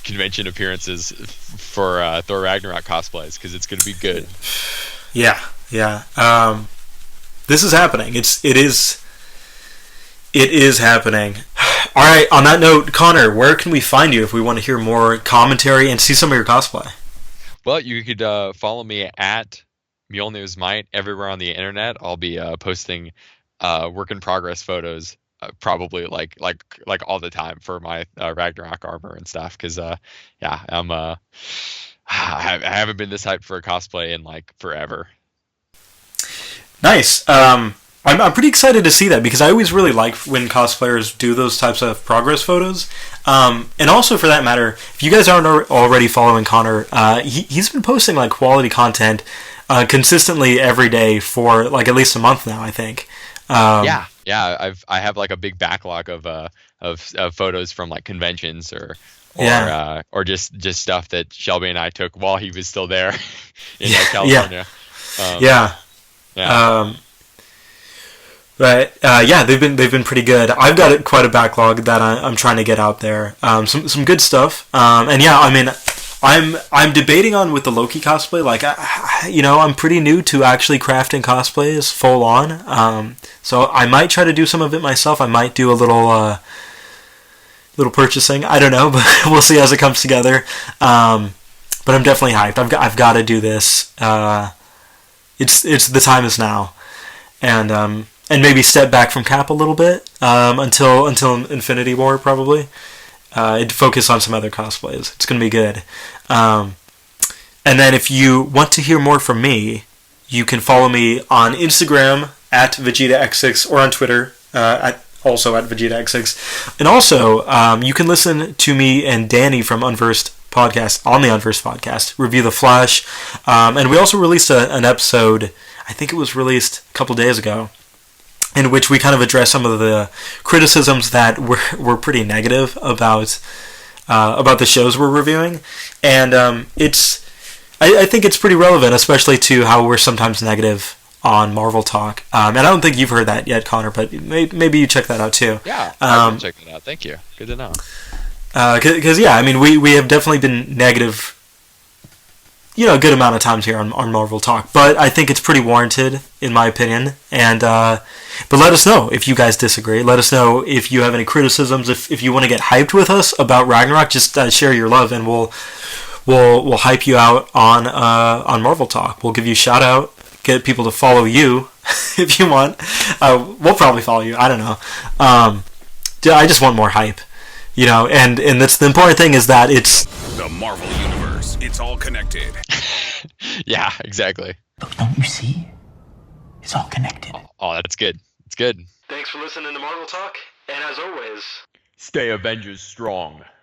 convention appearances for Thor Ragnarok cosplays because it's going to be good. Yeah. This is happening. It is happening. All right. On that note, Connor, where can we find you if we want to hear more commentary and see some of your cosplay? Well, you could follow me at Mjolnir's Might everywhere on the internet. I'll be posting work in progress photos, probably like all the time for my Ragnarok armor and stuff. Because yeah, I haven't been this hyped for a cosplay in like forever. Nice. I'm pretty excited to see that because I always really like when cosplayers do those types of progress photos. And also, for that matter, if you guys aren't already following Connor, he's been posting like quality content consistently every day for like at least a month now, I think. Yeah. I have like a big backlog of photos from like conventions or just stuff that Shelby and I took while he was still there in California. But yeah, they've been pretty good. I've got quite a backlog that I'm trying to get out there. Some good stuff. And yeah, I mean, I'm debating on with the Loki cosplay. Like, I'm pretty new to actually crafting cosplays full on. So I might try to do some of it myself. I might do a little purchasing. I don't know, but we'll see as it comes together. But I'm definitely hyped. I've got to do this. It's the time is now. And and maybe step back from Cap a little bit until Infinity War probably. It'd focus on some other cosplays. It's gonna be good. And then if you want to hear more from me, you can follow me on Instagram at VegetaX6 or on Twitter also at VegetaX6. And also, you can listen to me and Danny from Unversed Podcast on the Unversed Podcast review The Flash. And we also released an episode, I think it was released a couple days ago, in which we kind of address some of the criticisms that were pretty negative about the shows we're reviewing, and I think it's pretty relevant, especially to how we're sometimes negative on Marvel Talk. And I don't think you've heard that yet, Connor, but maybe you check that out too. Yeah, I can check that out. Thank you. Good to know. Because yeah, I mean, we have definitely been negative, a good amount of times here on Marvel Talk, but I think it's pretty warranted, in my opinion. And but let us know if you guys disagree. Let us know if you have any criticisms. If you want to get hyped with us about Ragnarok, just share your love, and we'll hype you out on Marvel Talk. We'll give you a shout out, get people to follow you if you want. We'll probably follow you. I don't know. I just want more hype, and that's the important thing, is that it's The Marvel Universe. It's all connected. Yeah, exactly. Look, don't you see? It's all connected. Oh, that's good. It's good. Thanks for listening to Marvel Talk, and as always, Stay Avengers strong.